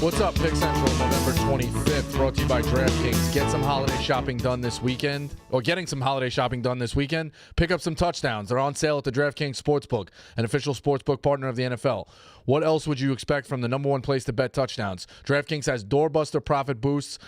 What's up, Pick Central, November 25th, brought to you by DraftKings. Get some holiday shopping done this weekend, or getting some holiday shopping done this weekend. Pick up some touchdowns. They're on sale at the DraftKings Sportsbook, an official sportsbook partner of the NFL. What else would you expect from the number one place to bet touchdowns? DraftKings has doorbuster profit boosts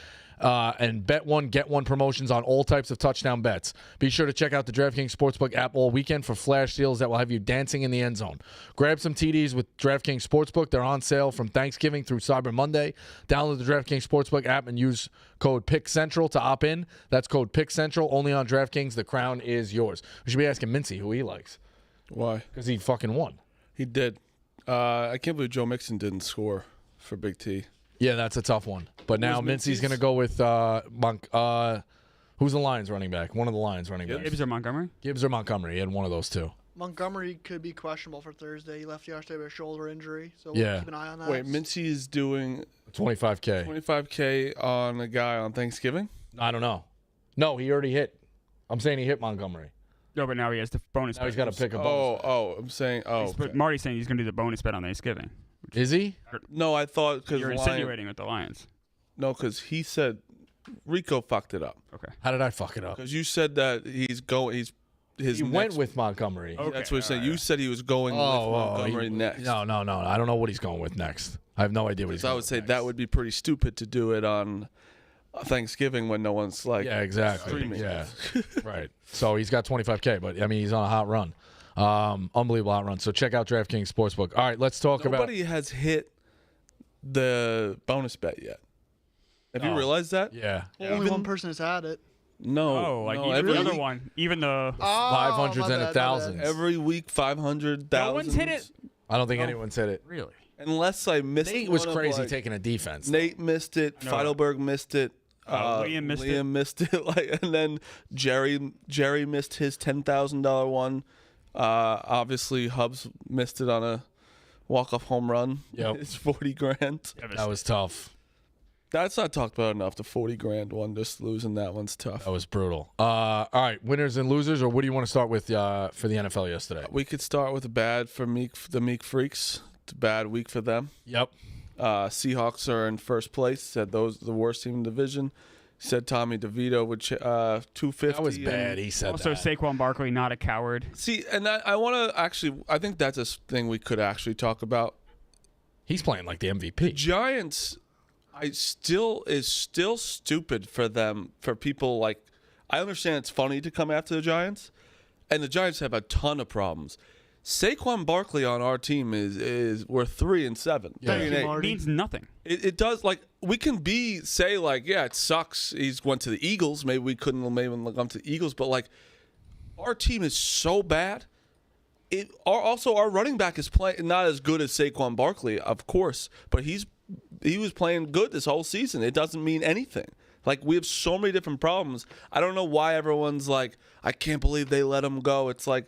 and bet one, get one promotions on all types of touchdown bets. Be sure to check out the DraftKings Sportsbook app all weekend for flash deals that will have you dancing in the end zone. Grab some TDs with DraftKings Sportsbook. They're on sale from Thanksgiving through Cyber Monday. Download the DraftKings Sportsbook app and use code PICKCENTRAL to opt in. That's code PICKCENTRAL, only on DraftKings. The crown is yours. We should be asking Mincy who he likes. Why? Because he fucking won. He did. I can't believe Joe Mixon didn't score for Big T. Yeah, that's a tough one. But now Mincy's going to go with who's the Lions running back? One of the Lions running backs. Gibbs or Montgomery? Gibbs or Montgomery. He had one of those two. Montgomery could be questionable for Thursday. He left yesterday with a shoulder injury, so Yeah. we'll keep an eye on that. Wait, Mincy is doing $25K. $25K on a guy on Thanksgiving? I don't know. No, he already hit. I'm saying he hit Montgomery. No, but now he has the bonus Now bet. he's got to pick a bonus. I'm saying, But Marty's saying he's going to do the bonus bet on Thanksgiving. Is he? No, I thought because You're insinuating with the Lions. No, because he said Rico fucked it up. Okay. How did I fuck it up? Because you said that He went with Montgomery. Okay. That's what you're saying. You said he was going with Montgomery next. No. I don't know what he's going with next. I have no idea what he's going I with would say next. that would be pretty stupid to do it on Thanksgiving when no one's like. Yeah, exactly. streaming. Yeah, right. So he's got $25K, but I mean he's on a hot run, unbelievable hot run. So check out DraftKings Sportsbook. All right, let's talk about. Nobody has hit the bonus bet yet. Have you realized that? Yeah, Only one person has had it. No. Oh, like no, even every the other week- one. Even the... 500s my and bad, 1,000s. Every week, 500,000. No one's hit it? I don't think anyone's hit it. Really? Unless I missed Nate was one of, crazy like, taking a defense. Nate missed it. No. Feidelberg missed it. Liam missed it. Like, and then Jerry missed his $10,000 one. Obviously, Hubs missed it on a walk-off home run. Yep. It's $40,000. That was tough. That's not talked about enough. The $40,000 one, just losing that one's tough. That was brutal. All right, winners and losers, or what do you want to start with for the NFL yesterday? We could start with a bad for the Meek Freaks. It's a bad week for them. Yep. Seahawks are in first place. Said those are the worst team in the division. Said Tommy DeVito with 250. That was bad. He said Also, that. Saquon Barkley, not a coward. See, and I want to actually. I think that's a thing we could actually talk about. He's playing like the MVP. Giants, is still stupid for them. For people like, I understand it's funny to come after the Giants, and the Giants have a ton of problems. Saquon Barkley on our team is we're 3-7. Yeah. 3-8. It means nothing. It does, like, we can say like, yeah, it sucks. He's went to the Eagles. Maybe we couldn't come to the Eagles, but like, our team is so bad. Also, our running back is playing not as good as Saquon Barkley, of course, but he was playing good this whole season. It doesn't mean anything. Like, we have so many different problems. I don't know why everyone's like, I can't believe they let him go. It's like,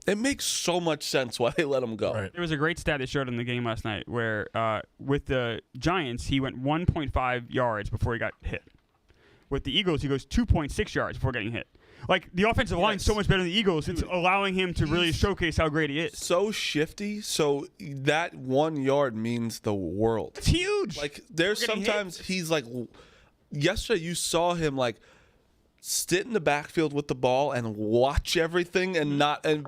it makes so much sense why they let him go. Right. There was a great stat they showed in the game last night where with the Giants, he went 1.5 yards before he got hit. With the Eagles, he goes 2.6 yards before getting hit. Like, the offensive line's so much better than the Eagles. It's allowing him to really showcase how great he is. So shifty, so that 1 yard means the world. It's huge. Like, there's We're getting sometimes hit. he's like, yesterday you saw him like sit in the backfield with the ball and watch everything and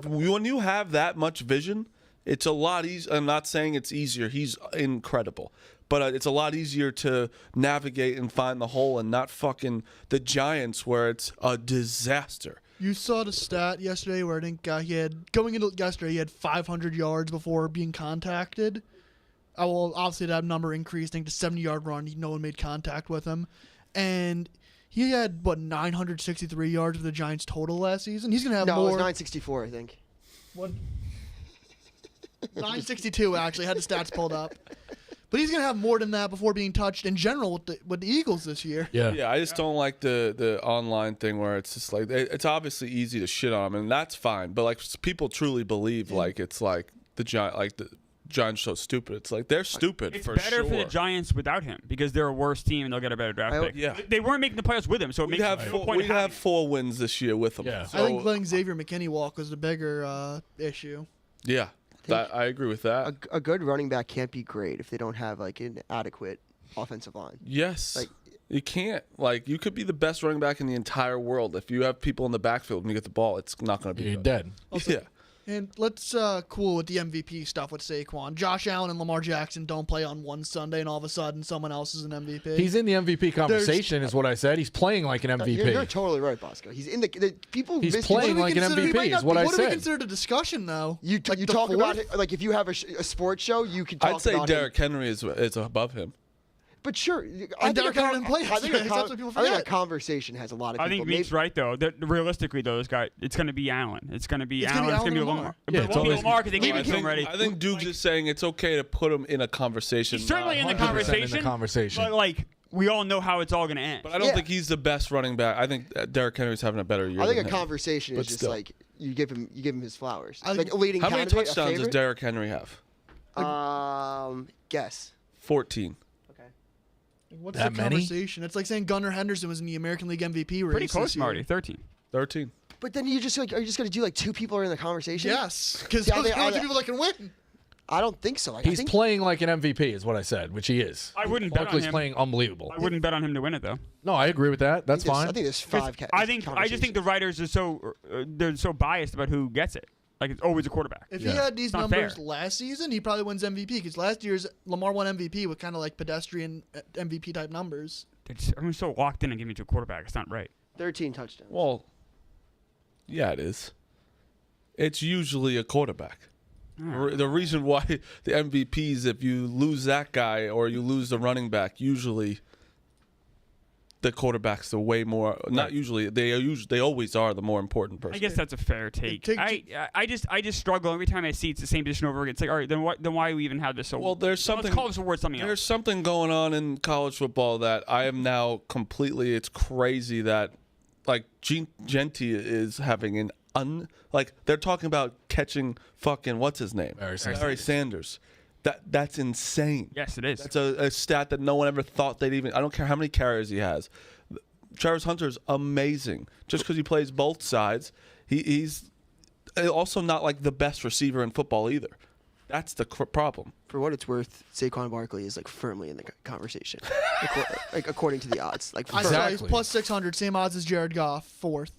when you have that much vision, it's a lot easier. I'm not saying it's easier. He's incredible. But it's a lot easier to navigate and find the hole and not fucking the Giants where it's a disaster. You saw the stat yesterday where I think going into yesterday he had 500 yards before being contacted. Well, obviously that number increased. I think the 70-yard run, no one made contact with him, and he had 963 yards for the Giants total last season. He's gonna have No, it was more. 964, I think. What? 962 actually had the stats pulled up. But he's going to have more than that before being touched in general with the Eagles this year. Yeah, I just don't like the online thing where it's just like it's obviously easy to shit on him, and that's fine. But like people truly believe like it's like the Giants so stupid. It's like they're stupid. It's for better sure. for the Giants without him because they're a worse team and they'll get a better draft pick. Yeah. They weren't making the playoffs with him, so it We'd makes have no point. we'd have 4 wins this year with them. Yeah. So, I think letting Xavier McKinney walk was the bigger issue. yeah, I agree with that. A good running back can't be great if they don't have like an adequate offensive line. Yes. Like- you can't. Like, you could be the best running back in the entire world. If you have people in the backfield and you get the ball, it's not going to be You're good. dead. Yeah. And let's cool with the MVP stuff with Saquon. Josh Allen and Lamar Jackson don't play on one Sunday, and all of a sudden someone else is an MVP. He's in the MVP conversation, is what I said. He's playing like an MVP. You're totally right, Bosco. He's in the people. He's miss- playing like an MVP, is what I What do we said. consider a discussion, though? You Like the talk about fourth? it like if you have a sports show, you could talk I'd say about Derrick Henry is above him. But sure, And Derrick Henry didn't play I think yesterday. That's what people I think a forget. conversation has a lot of I people. think Meek's right though. That realistically though, this guy, it's going to be Allen. It's going to be It's gonna Allen. be It's going to be Allen and Lamar. Lamar. But Yeah, it it's won't be always- Lamar because they No, gave I it to him think, already. I think Duke's just saying it's okay to put him in a conversation. He's certainly in the 100% conversation. in the conversation. But like, we all know how it's all going to end. But I don't Yeah. think he's the best running back. I think Derrick Henry's having a better year. I think than a him. conversation But is just still. like you give him his flowers. I- Like a leading How many candidate, a touchdowns does favorite? Derrick Henry have? Guess. 14. Okay. What's That the many? conversation? It's like saying Gunnar Henderson was in the American League MVP race. Pretty close, this year. Marty. 13. 13. But then you just like, are you just gonna do like two people are in the conversation? Yes, because Yeah, those they- are the only I- people that can win. I don't think so. Like, I He's think, playing like an MVP, is what I said, which he is. I wouldn't bet on Barkley's him. playing unbelievable. I wouldn't bet on him to win it though. No, I agree with that. That's fine. I think there's 'Cause five. I just think the writers are so they're so biased about who gets it. Like it's always a quarterback. If Yeah. he had these It's not numbers fair. last season, he probably wins MVP. Because last year's Lamar won MVP with kind of like pedestrian MVP type numbers. Everyone's so locked in and giving it to a quarterback. It's not right. 13 touchdowns. Well, yeah, it is. It's usually a quarterback. The reason why the MVPs, if you lose that guy or you lose the running back, usually the quarterback's the way more. Not usually. They always are the more important person. I guess that's a fair take. I just struggle every time I see it's the same position over again. It's like, all right, then why we even have this? So Well, there's something. Let's call this award something There's else. something going on in college football that I am now completely. It's crazy that like Genti is having an like they're talking about catching fucking what's his name Barry Sanders. That's insane. Yes, it is. That's a stat that no one ever thought they'd even. I don't care how many carries he has. Travis Hunter's amazing. Just because he plays both sides, he's also not like the best receiver in football either. That's the problem. For what it's worth, Saquon Barkley is like firmly in the conversation, like according to the odds. Like I firm. saw he's Exactly. plus 600, same odds as Jared Goff, fourth.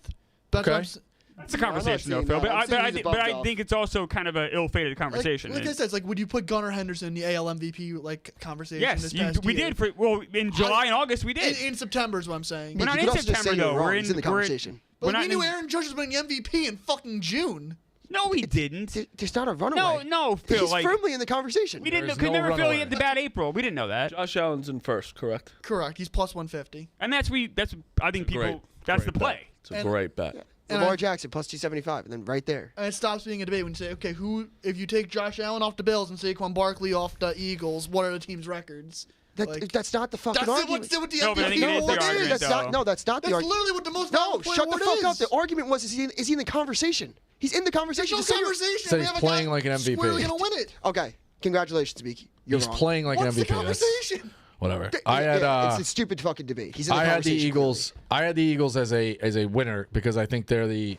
That's what Okay. I'm s- That's a conversation, though, saying Phil. that. I'm saying he's above But I Goff. think it's also kind of an ill-fated conversation. Like I said, it's like, would you put Gunnar Henderson in the AL MVP like conversation? Yes, this past we year? did. In July and August, we did. In September is what I'm saying. We're not You in could also just September, say you're though. wrong. We're He's in the conversation. we're But not we knew in- Aaron Judge was winning MVP in fucking June. No, he didn't. There's not a runaway. No, Phil. He's like, firmly in the conversation. we didn't. There's Could no never feel he runaway. had the bad April. We didn't know that. Josh Allen's in first, correct? Correct. He's plus 150. And that's I think people. Great. That's great the play. bet. It's a And- great bet. And Lamar I- Jackson plus 275, and then right there. And it stops being a debate when you say, okay, who? If you take Josh Allen off the Bills and Saquon Barkley off the Eagles, what are the team's records? Like, That's not the fucking that's argument. what the No, but I think MVP it is the award argument, That's though. not. No, that's not the That's argument. literally what the most No, valuable player shut the award fuck is. up. The argument was, is he in the conversation? He's in the There's conversation. no Just say you're- conversation. So We he's have a playing guy like an MVP. Squarely gonna win it. Okay, congratulations, Beaky. You're He's wrong. playing like What's an the MVP. That's conversation? whatever. Yeah, I had it's a stupid fucking debate. He's in the I had the conversation, Eagles. I had the Eagles as a winner because I think they're the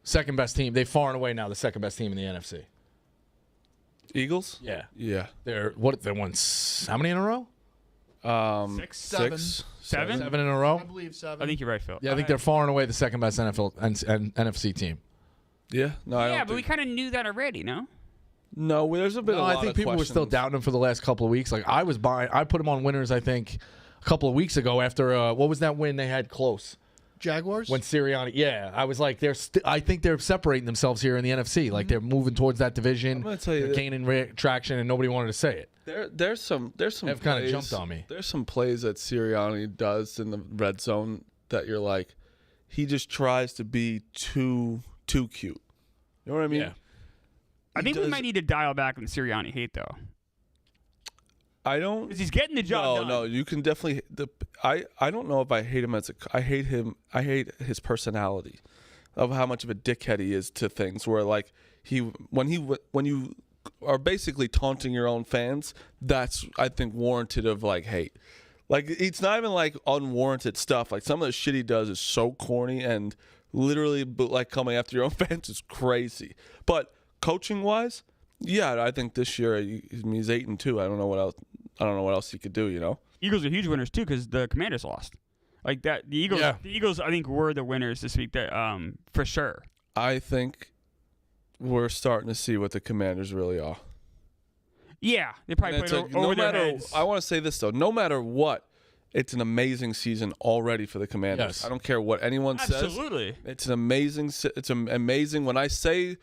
second best team. They far and away now the second best team in the NFC. Eagles? Yeah, Yeah. they're what they won how many in a row? Six, Seven. seven. 7 in a row. I believe 7. I think you're right, Phil. Yeah, I think they're far and away the second best NFL and NFC team. Yeah. No, I don't Yeah, but we think. kind of knew that already, no? No, there's been a No, lot I think of people were still questions. doubting him for the last couple of weeks. Like I was buying. I put him on winners. I think a couple of weeks ago after what was that win they had close Jaguars? when Sirianni. Yeah, I was like, I think they're separating themselves here in the NFC. Like they're moving towards that division. I'm gonna tell you they're that- gaining traction, and nobody wanted to say it. There's some They've kinda plays- jumped on me. There's some plays that Sirianni does in the red zone that you're like, he just tries to be too cute. You know what I mean? Yeah. I think we does- might need to dial back on the Sirianni hate, though. I don't. Because he's getting the job done. No, you can definitely. I don't know if I hate him I hate him. I hate his personality, of how much of a dickhead he is to things. Where like when you are basically taunting your own fans, that's I think warranted of like hate. Like it's not even like unwarranted stuff. Like some of the shit he does is so corny and literally, but like coming after your own fans is crazy. But coaching wise, Yeah, I think this year he's 8-2. I don't know what else. I don't know what else he could do. You know. Eagles are huge winners too because the Commanders lost. Like that, the Eagles. Yeah. The Eagles, I think, were the winners this week. That for sure. I think we're starting to see what the Commanders really are. Yeah, they probably And played it's over no their matter. heads. I want to say this though. No matter what, it's an amazing season already for the Commanders. Yes. I don't care what anyone says. Absolutely. It's an amazing. It's amazing. When I say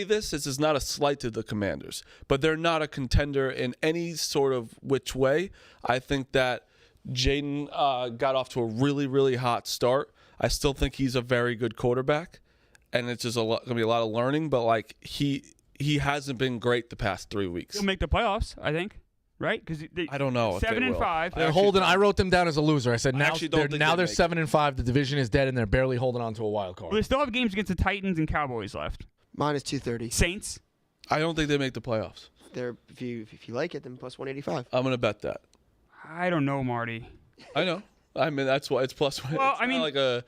this is not a slight to the Commanders, but they're not a contender in any sort of which way. I think that Jaden got off to a really, really hot start. I still think he's a very good quarterback, and it's just going to be a lot of learning. But like he hasn't been great the past 3 weeks. He'll make the playoffs, I think. Right? Because I don't know. if they 7 and will. 5. They're holding. I wrote them down as a loser. I said now actually don't think they're they make it. 7-5. The division is dead, and they're barely holding on to a wild card. Well, they still have games against the Titans and Cowboys left. Minus 230. Saints. I don't think they make the playoffs. There, if you like it, then plus 185. I'm going to bet that. I don't know, Marty. I know. I mean, that's why it's plus. Well, it's I mean- not like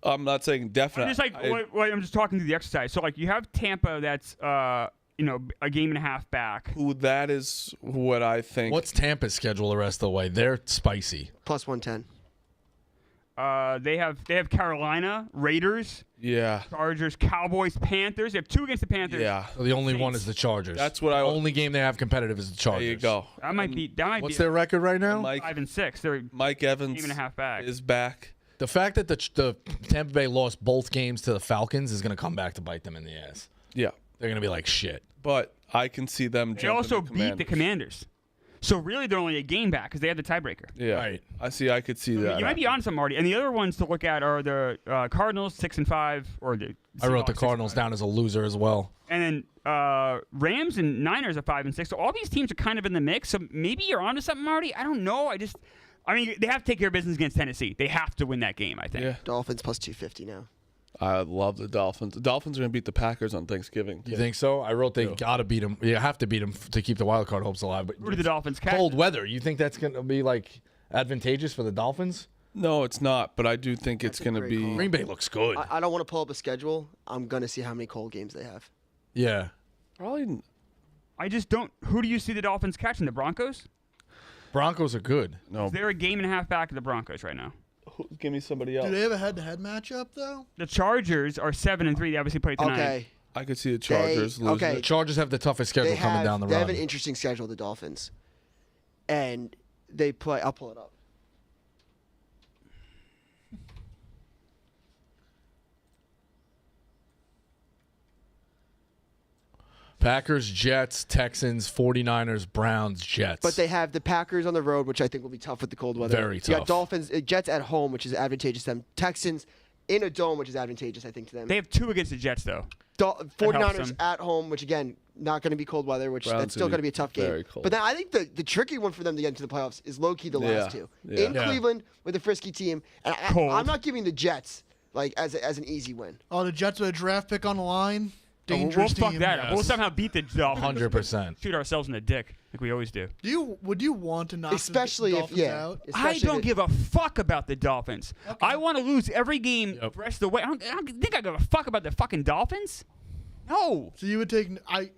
I'm not saying definite. I'm just like, I'm just talking through the exercise. So like, you have Tampa that's a game and a half back. That is what I think. What's Tampa's schedule the rest of the way? They're spicy. Plus 110. They have Carolina, Raiders, Yeah. Chargers, Cowboys, Panthers. They have 2 against the Panthers. Yeah. So the only one Saints. is the Chargers. That's what I. The only game they have competitive is the Chargers. There you go. That might be. What's their record right now? Mike 5 and 6. They're Mike Evans game and a half back. is back. The fact that the Tampa Bay lost both games to the Falcons is going to come back to bite them in the ass. Yeah. They're going to be like shit. But I can see them. They jumping also the beat the Commanders. So really, they're only a game back because they had the tiebreaker. Yeah. Right. I could see that. You might be on some, Marty. And the other ones to look at are the Cardinals 6 and 5, or the I wrote the Seahawks, 6 and Cardinals 5. down as a loser as well. And then Rams and Niners are 5 and 6. So all these teams are kind of in the mix. So maybe you're onto something, Marty. I don't know. I mean, they have to take care of business against Tennessee. They have to win that game, I think. Yeah. Dolphins plus 250 now. I love the Dolphins. The Dolphins are going to beat the Packers on Thanksgiving. You think so? I wrote they got to beat them. You have to beat them to keep the wild card hopes alive. But Who do the Dolphins catch? cold weather. You think that's going to be like advantageous for the Dolphins? No, it's not. But I do think it's a going to great be. call. Green Bay looks good. I don't want to pull up a schedule. I'm going to see how many cold games they have. Yeah. Probably. I just don't. Who do you see the Dolphins catching? The Broncos? Broncos are good. No. They're a game and a half back of the Broncos right now. Give me somebody else. Do they have a head-to-head matchup though? The Chargers are 7 and 3. They obviously played tonight. Okay. I could see the Chargers losing. okay. The Chargers have the toughest schedule They coming down the have road. an interesting schedule, the Dolphins. And they play. I'll pull it up. Packers, Jets, Texans, 49ers, Browns, Jets. But they have the Packers on the road, which I think will be tough with the cold weather. Very You tough. got Dolphins, Jets at home, which is advantageous to them. Texans in a dome, which is advantageous, I think, to them. They have 2 against the Jets, though. 49ers them. at home, which again, not going to be cold weather, which Browns that's still will be going to be a tough game. very cold. But then I think the tricky one for them to get into the playoffs is low-key the last two. Yeah. In Yeah. Cleveland with a frisky team. And Cold. I'm not giving the Jets like as an easy win. Oh, the Jets with a draft pick on the line. We'll Dangerous fuck team. that up. We'll Yes. somehow beat the Dolphins. 100%. Shoot ourselves in the dick like we always do. Would you want to knock Especially the if Dolphins out? I especially don't if- give a fuck about the Dolphins. I want to lose every game Yep. the rest of the way. I don't think I give a fuck about the fucking Dolphins. No. So you would take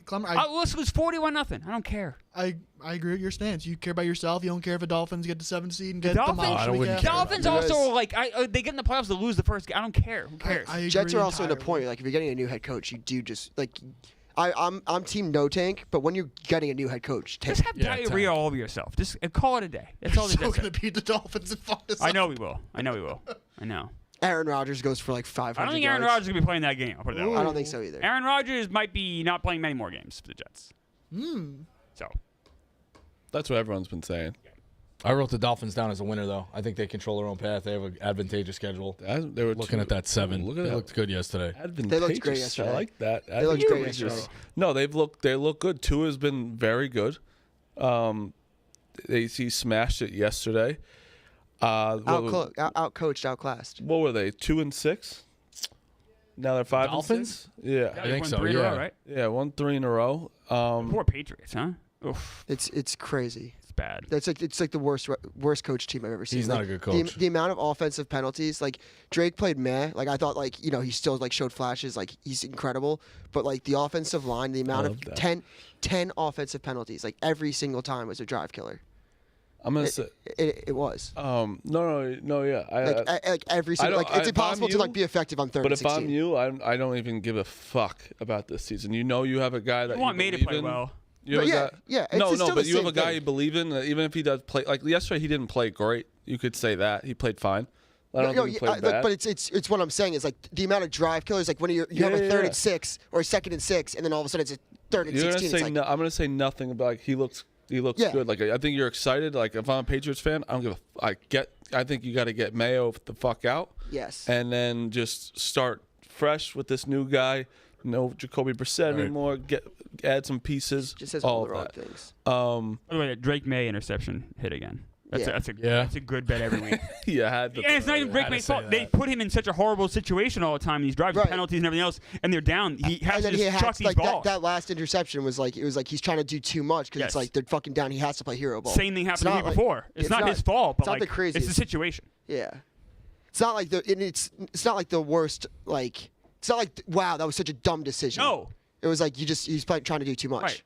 Clem, Let's lose 41-0. I don't care. I agree with your stance. You care about yourself. You don't care if the Dolphins get the 7th seed and The get Dolphins, demolished I the week wouldn't after. care. Dolphins Because- also like they get in the playoffs to lose the first game. I don't care. Who cares? I agree Jets are also in a entirely. point like if you're getting a new head coach, you do just like I'm team no tank, but when you're getting a new head coach, tank. Just have Yeah, diarrhea all over yourself. Just call it a day. That's all. We're still That's gonna beat the Dolphins and fuck us I up. know we will. I know. Aaron Rodgers goes for like 500 I don't think Aaron yards. Rodgers is gonna be playing that game. I'll put it that way. I don't think so either. Aaron Rodgers might be not playing many more games for the Jets. So That's what everyone's been saying. I wrote the Dolphins down as a winner, though. I think they control their own path. They have an advantageous schedule. They were Looking at that 7. Look at They that. looked good yesterday. They looked great Advantageous. yesterday. I like that. They looked great Advantageous. yesterday. No, they look good. Tua has been very good. He smashed it yesterday. Out-coached, outclassed. What were they? 2-6. Now they're 5 Dolphins? and 6. Yeah, they think won so, 3 in a row, yeah. right? yeah, 1-3 in a row. Poor Patriots, huh? Oof. It's crazy. It's bad. It's like the worst coach team I've ever seen. He's like, not a good coach. The amount of offensive penalties, like Drake played Maye. Like I thought, like he still like showed flashes, like he's incredible. But like the offensive line, the amount of 10 offensive penalties, like every single time was a drive killer. I'm gonna say it was. No, yeah. Like every single, like it's impossible to like be effective on 3rd But and if 16. I'm you, I don't even give a fuck about this season. You know, you have a guy that You want Maye to play well. You have a guy, it's no, still but the you have same a guy thing. you believe in. That even if he does play, like yesterday, he didn't play great. You could say that he played fine. I don't think he played bad. But it's what I'm saying is like the amount of drive killers. Like when you have a 3rd and 6 or a 2nd and 6, and then all of a sudden it's a 3rd and You're 16. gonna say It's like, I'm gonna say nothing about like, he looks good. Like I think you're excited. Like if I'm a Patriots fan, I don't give a. I think you got to get Mayo the fuck out. Yes. And then just start fresh with this new guy. No Jacoby Brissett anymore. Add some pieces. Just says all all the wrong that. things. By the way, that Drake Maye interception hit again. That's a good bet every week. Yeah, And it's not even Drake May's fault. They put him in such a horrible situation all the time. These drives, penalties, and everything else, and they're down. He has to just chuck these balls. That last interception was like he's trying to do too much because it's like they're fucking down. He has to play hero ball. Same thing happened the week like, before. It's not his fault, but it's not like the craziest. it's the situation. Yeah, it's not like it's not like the worst. Like it's not like wow, that was such a dumb decision. No, it was like he's trying to do too much. Right.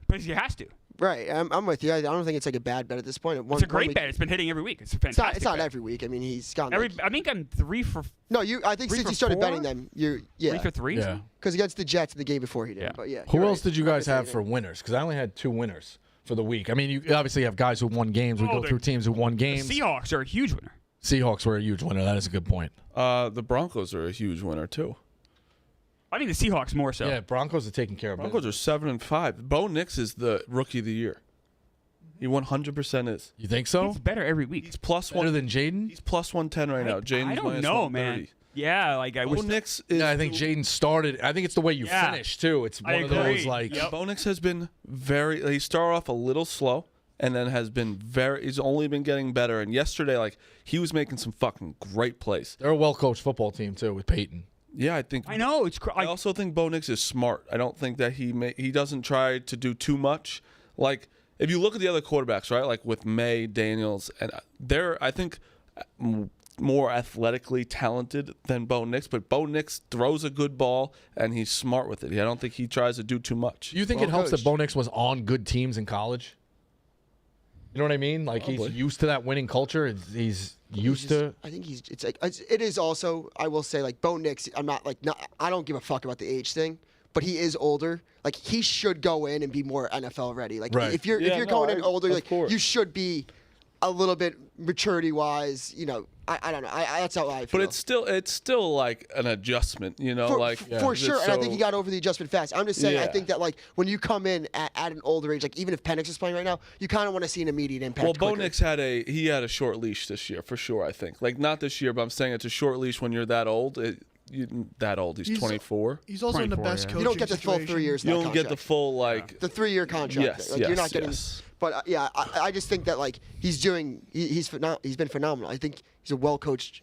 Because he has to. Right, I'm with you. I don't think it's like a bad bet at this point. It's a great bet. It's been hitting every week. It's a fantastic. It's not bet. every week. I mean, he's gone. I think I'm 3 for. No, I think since you started 4? betting them, 3 for 3. Yeah. Because against the Jets in the game before he did. Yeah. But yeah. Who you're else right. did you guys have for winners? Because I only had 2 winners for the week. I mean, you obviously have guys who won games. We go through teams who won games. The Seahawks are a huge winner. Seahawks were a huge winner. That is a good point. The Broncos are a huge winner too. I think the Seahawks more so. Yeah, Broncos are taking care of Broncos business. are 7-5. Bo Nix is the rookie of the year. He 100% is. You think so? It's better every week. He's plus Better one. than Jaden? He's plus 110 right now. Jaden's I don't minus know, 130. man. Yeah, like I Bo wish. Nix is. Yeah, I think Jaden started. I think it's the way you Yeah. finish, too. It's I one of agree. those, like, Yep. Bo Nix has been he started off a little slow and then has been he's only been getting better. And yesterday, like, he was making some fucking great plays. they're a well-coached football team, too, with Peyton. Yeah, I think. I know it's. I also think Bo Nix is smart. I don't think that he doesn't try to do too much. Like, if you look at the other quarterbacks, right, like with Maye, Daniels, and they're, I think, more athletically talented than Bo Nix, but Bo Nix throws a good ball and he's smart with it. I don't think he tries to do too much. Do you think it helps that Bo Nix was on good teams in college? You know what I mean? Like, Probably. he's used to that winning culture. He's used to. I think it is also. I will say like Bo Nix. I'm not like I don't give a fuck about the age thing, but he is older. Like he should go in and be more NFL ready. Like Right. if you're Yeah, going in older, of like course. you should be a little bit maturity wise. You know, I don't know. That's how I feel. But it's still like an adjustment, you know, for sure. And I think he got over the adjustment fast. I'm just saying, I Yeah. think that like when you come in at an older age, like even if Penix is playing right now, you kind of want to see an immediate impact. Well, Bo quicker. Nix had a short leash this year for sure. I think like not this year, but I'm saying it's a short leash when you're that old. He's 24. He's also in the 24, best yeah. coaching You don't get the full situation. 3 years. You in that don't get the contract. full like. The 3-year contract. Yes, Like, you're not getting. yes. But yeah, I just think that like he's been phenomenal. I think he's a well coached.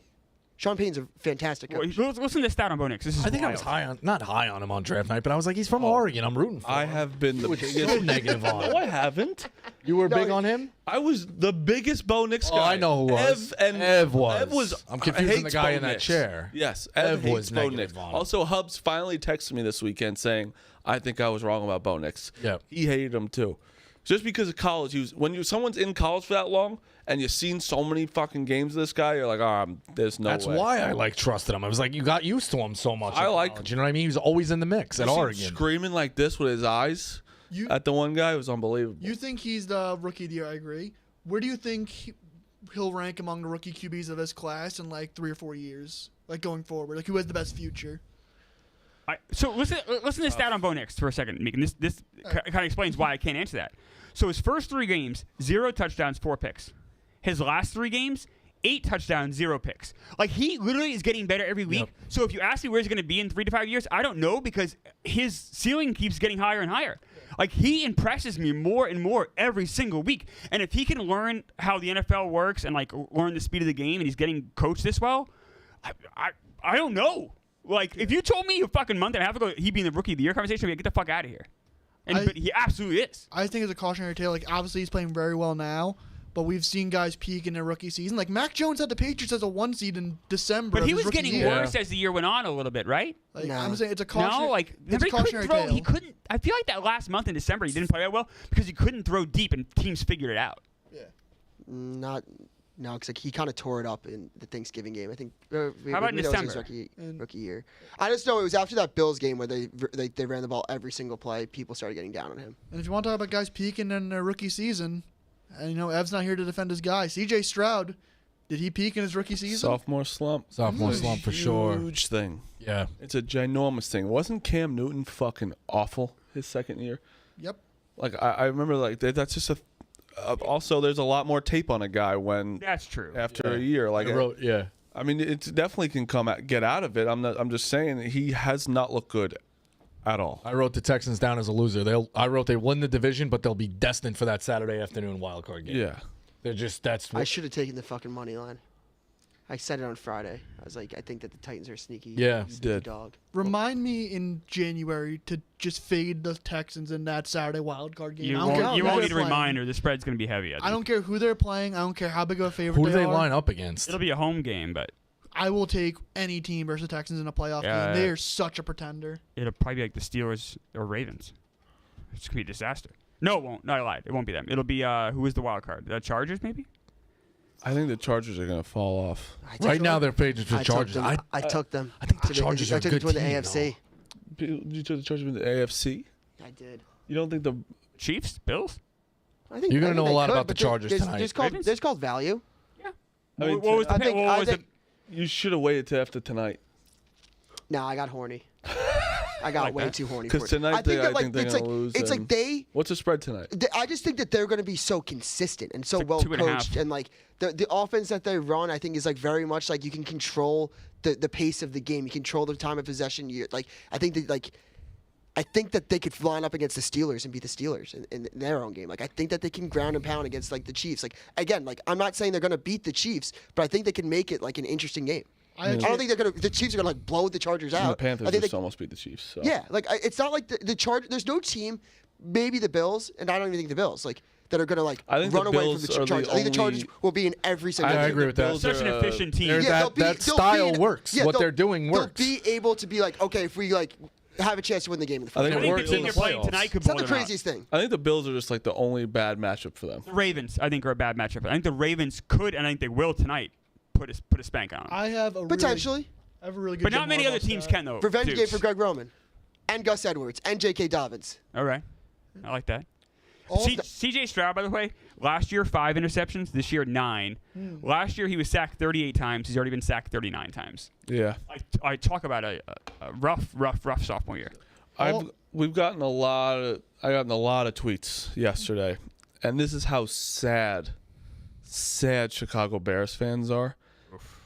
Sean Payton's a fantastic coach. Listen to the stat on Bo Nix. This is I think I wild. was not high on him on draft night, but I was like, he's from Oregon. I'm rooting for him. I have been the So biggest. negative on him. No, I haven't. You were big No, on him? I was the biggest Bo Nix guy. Oh, I know who was. Ev was. I'm confusing hates the guy Bo in that Nix. chair. Yes, Ev Ev was hates Bo negative Nix. on him. Also, Hubs finally texted me this weekend saying, I think I was wrong about Bo Nix. Yep. He hated him too. Just because of college, someone's in college for that long and you've seen so many fucking games of this guy, you're like, there's no That's way. why I like trusted him. I was like, you got used to him so much. I in like- college. You know what I mean? He was always in the mix at You see him Oregon. screaming like this with his eyes at the one guy. It was unbelievable. You think he's the rookie of the year? I agree. Where do you think he'll rank among the rookie QBs of this class in like 3 or 4 years, like going forward? Like who has the best future? So listen to the stat on Bo Nix for a second, Meek, and this kind of explains why I can't answer that. So his first 3 games, 0 touchdowns, 4 picks. His last 3 games, 8 touchdowns, 0 picks. Like he literally is getting better every week. Yep. So if you ask me where he's going to be in 3 to 5 years, I don't know because his ceiling keeps getting higher and higher. Like he impresses me more and more every single week. And if he can learn how the NFL works and like learn the speed of the game, and he's getting coached this well, I don't know. Like if you told me a fucking month and a half ago he'd be in the rookie of the year conversation, I'd be like, get the fuck out of here. But he absolutely is. I think it's a cautionary tale. Like, obviously, he's playing very well now, but we've seen guys peak in their rookie season. Like, Mac Jones had the Patriots as a 1 seed in December. But of he his was rookie getting year. worse as the year went on a little bit, right? Like, No. I'm saying it's a cautionary. No, like it's a he couldn't cautionary throw. tale. He couldn't. I feel like that last month in December he didn't play that well because he couldn't throw deep, and teams figured it out. No, because like he kind of tore it up in the Thanksgiving game. I think. How about in maybe that was December? his rookie year. I just know it was after that Bills game where they ran the ball every single play. People started getting down on him. And if you want to talk about guys peaking in their rookie season, and Ev's not here to defend his guy. C.J. Stroud, did he peak in his rookie season? Sophomore slump. Sophomore slump for sure. Huge thing. Yeah. It's a ginormous thing. Wasn't Cam Newton fucking awful his second year? Yep. Like I remember, like that's just a. Also, there's a lot more tape on a guy when That's true. after a year. Like I mean, it definitely can get out of it. I'm just saying he has not looked good at all. I wrote the Texans down as a loser. I wrote they win the division, but they'll be destined for that Saturday afternoon wild card game. Yeah. They're just that's. I should have taken the fucking money line. I said it on Friday. I was like, I think that the Titans are sneaky. Yeah. sneaky did. dog. Remind me in January to just fade the Texans in that Saturday wild card game. You I don't care won't, who you won't they're need a playing. reminder. The spread's going to be heavy. I don't care who they're playing. I don't care how big of a favorite Who do they are. line up against? It'll be a home game, but I will take any team versus the Texans in a playoff Yeah. game. They are such a pretender. it'll probably be like the Steelers or Ravens. It's going to be a disaster. No, it won't. No, I lied. It won't be them. It'll be who is the wild card? The Chargers, maybe? I think the Chargers are going to fall off. Right now, they're favored for I the Chargers. Took them. I took them. I think the To Chargers are I a took good them to win the team, AFC. You took the Chargers in the AFC. I did. You don't think the Chiefs? Bills? I think You're gonna I think know a they lot could, about the but there- Chargers there's, tonight. There's called value. Yeah. I mean, what was the I think- what I was think- you should have waited till after tonight? No, I got horny. I got Like way that? too horny. 'Cause for it. tonight I think that, like, they're it's gonna like lose, it's like and- they. What's the spread tonight? I just think that they're going to be so consistent and so like well 2.5. coached, and like the offense that they run, I think is like very much like you can control the pace of the game. You control the time of possession. You like I think that they could line up against the Steelers and beat the Steelers in their own game. Like I think that they can ground and pound against like the Chiefs. Like again, like I'm not saying they're going to beat the Chiefs, but I think they can make it like an interesting game. I don't think the Chiefs are going to like blow the Chargers And out. the Panthers I think just they, almost beat the Chiefs. So. yeah, like it's not like the Chargers. There's no team, maybe the Bills, and I don't even think the Bills like that are gonna like I think run the away Bills from the are the Chargers. I think the Chargers only- will be in every single. I game. agree with that. Bills Such an are, efficient team. They're Yeah, that style works. What they'll- they're doing works. They'll be able to be like, okay, if we like have a chance to win the game in the I first think I it think works the in team the they're playing playoffs. tonight could It's not blow the them out. craziest thing. I think the Bills are just like the only bad matchup for them. The Ravens, I think, are a bad matchup. I think the Ravens could, and I think they will tonight, put a spank on them. I have a Potentially, I have a really good. But Jim not many other Harbaugh teams stat. can, though. revenge game Dukes. for Greg Roman, and Gus Edwards, and J.K. Dobbins. All right. I like that. All of the- C.J. Stroud, by the way, last year 5 interceptions. This year 9. Last year he was sacked 38 times. He's already been sacked 39 times. Yeah. I talk about a rough sophomore year. We've gotten a lot of I gotten a lot of tweets yesterday, and this is how sad Chicago Bears fans are.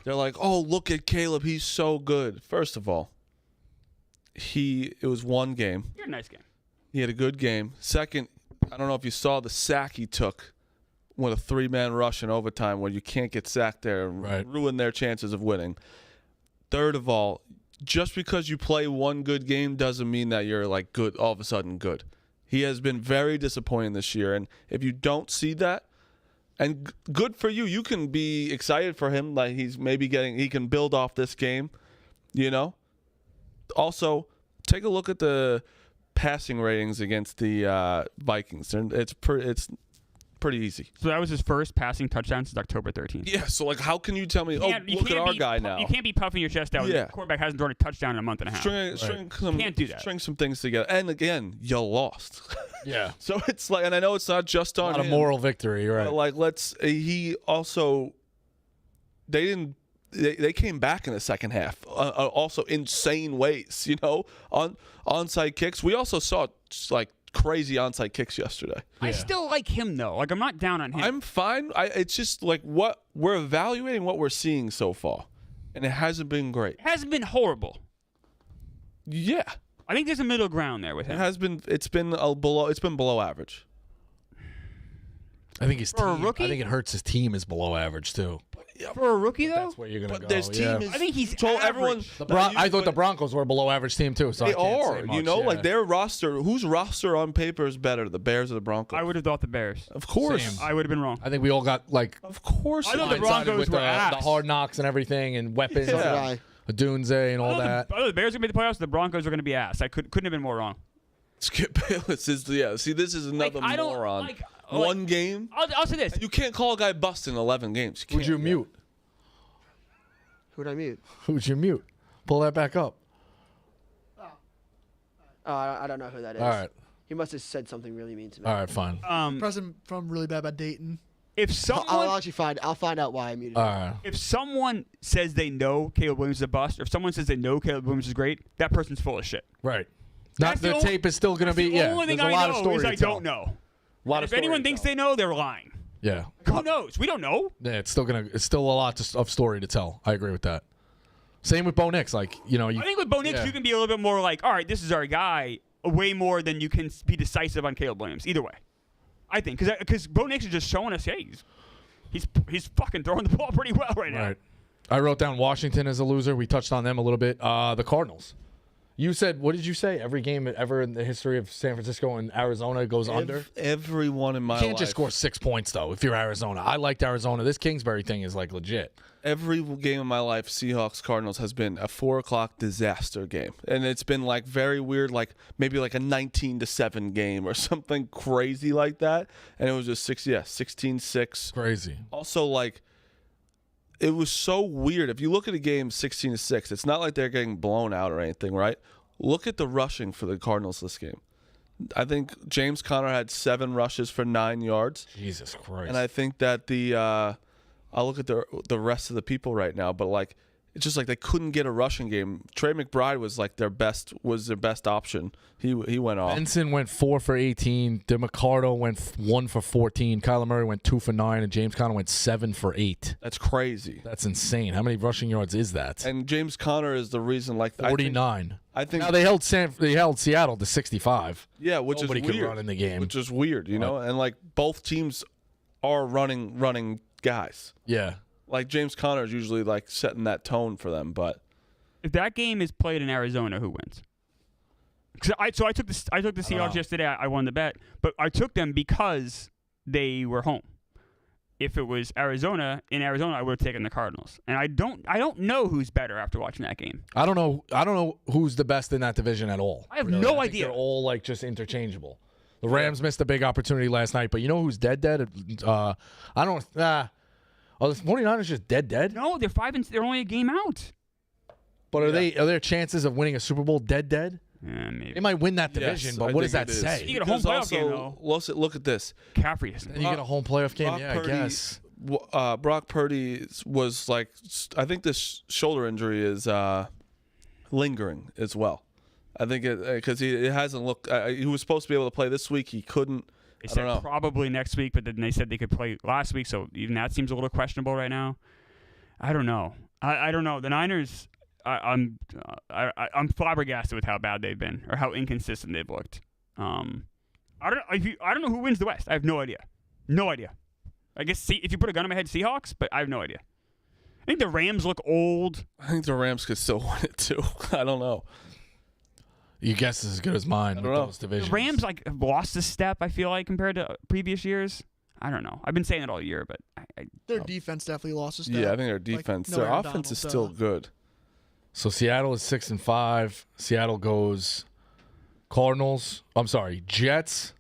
They're like, "Oh, look at Caleb, he's so good." First of all, it was one game. You're a nice game. He had a good game. Second, I don't know if you saw the sack he took with a 3-man rush in overtime where you can't get sacked there and Right. ruin their chances of winning. Third of all, just because you play one good game doesn't mean that you're like good all of a sudden good. He has been very disappointing this year, and if you don't see that, and good for you, you can be excited for him. Like he can build off this game, you know. Also, take a look at the passing ratings against the Vikings. It's pretty easy. So that was his first passing touchdown since October 13th. Yeah. So like, how can you tell me? You Oh, can't- you look at can't our be guy pu- now. You can't be puffing your chest out. Yeah. The quarterback hasn't thrown a touchdown in a month and a half. Can't do that. String some things together, and again, you lost. Yeah. So it's like, and I know it's not just on Not a him, moral victory, right? but like he also they came back in the second half, also insane ways, you know, on onside kicks. We also saw like crazy onside kicks yesterday. I still like him though. Like I'm not down on him. I'm fine. It's just like what we're evaluating what we're seeing so far, and it hasn't been great. It hasn't been horrible. Yeah, I think there's a middle ground there with it him. has been. It's been below average. I think his For a team. rookie? I think it hurts his team is below average too. For a rookie, though? That's where you're gonna But go. this team is. I think he's told average. everyone. I thought the Broncos were a below average team too. So They I can't are. say much, You know, yeah. like their roster. Whose roster on paper is better, the Bears or the Broncos? I would have thought the Bears. Of course. Same. I would have been wrong. I think we all got like Of course. I thought the blindsided Broncos with were the ass. hard knocks and everything and weapons, So Yeah. did I. Dunze and all that. I thought the Bears were going to make the playoffs. The Broncos were going to be ass. I couldn't have been more wrong. Skip Bayless is See, this is another I don't- moron. like- One game. I'll say this. You can't call a guy bust in 11 games. Who'd you mute? Who'd I mute? Who'd you mute? Pull that back up. Oh, I don't know who that is. All right. He must have said something really mean to me. All right, fine. Present from really bad about Dayton. If I'll someone I'll find out why I muted All him. right. if someone says they know Caleb Williams is a bust, or if someone says they know Caleb Williams is great, that person's full of shit. Right. That's The the only- tape is still going to be, The yeah. only thing There's a I lot of know story is to I tell. don't know. A lot And of if anyone story to thinks tell. they know, they're lying. Yeah. Who knows? We don't know. Yeah, it's still a lot of story to tell. I agree with that. Same with Bo Nix. Like, you know, I think with Bo Nix, yeah. you can be a little bit more like, all right, this is our guy, way more than you can be decisive on Caleb Williams. Either way, I think because Bo Nix is just showing us, hey, he's fucking throwing the ball pretty well right now. Right. I wrote down Washington as a loser. We touched on them a little bit. The Cardinals. You said, what did you say? Every game ever in the history of San Francisco and Arizona goes under? Everyone in my You can't life. just score 6 points, though, if you're Arizona. I liked Arizona. This Kingsbury thing is, like, legit. Every game in my life, Seahawks Cardinals has been a 4:00 disaster game, and it's been like very weird, like maybe like a 19-7 game or something crazy like that, and it was just 16-6. Crazy. Also, like it was so weird. If you look at a game 16-6, it's not like they're getting blown out or anything, right? Look at the rushing for the Cardinals this game. I think James Conner had 7 rushes for 9 yards, Jesus Christ. and I think that I'll look at the rest of the people right now, but like it's just like they couldn't get a rushing game. Trey McBride was like their best option. He went off. Benson went 4 for 18. DeMarcado went 1 for 14. Kyler Murray went 2 for 9, and James Conner went 7 for 8. That's crazy. That's insane. How many rushing yards is that? And James Conner is the reason. Like 49. I think Now they held Seattle to 65. yeah, which Nobody is could weird. run in the game. Which is weird, you know. And like both teams are running guys. Yeah. Like James Conner is usually like setting that tone for them, but If that game is played in Arizona, who wins? I took the Seahawks yesterday. I won the bet, but I took them because they were home. If it was Arizona, I would have taken the Cardinals. And I don't know who's better after watching that game. I don't know who's the best in that division at all. I have really. no think idea. They're all like just interchangeable. The Rams missed a big opportunity last night, but you know who's dead? I don't. Are the 49ers just dead? No, they're 5 and they're only a game out. But are there chances of winning a Super Bowl dead? Maybe. They might win that division, yes, but I what does think that it is. say? You get a home Because playoff game, also, though. look at this. McCaffrey is. And you get a home playoff game, Brock yeah, Purdy, I guess. Brock Purdy was like, I think this shoulder injury is lingering as well. I think because it hasn't looked. He was supposed to be able to play this week. He couldn't. They I don't know. said probably next week, but then they said they could play last week, so even that seems a little questionable right now. I don't know. I don't know. The Niners, I'm flabbergasted with how bad they've been or how inconsistent they've looked. I don't know who wins the West. I have no idea. No idea. I guess if you put a gun on my head, Seahawks, but I have no idea. I think the Rams look old. I think the Rams could still win it too. I don't know. Your guess is as good as mine with know. those divisions. The Rams have lost a step, I feel like, compared to previous years. I don't know. I've been saying it all year, but Their defense definitely lost a step. Yeah, I think their defense, no their Aaron offense is Donald, still good. So Seattle is 6-5. Seattle goes Jets.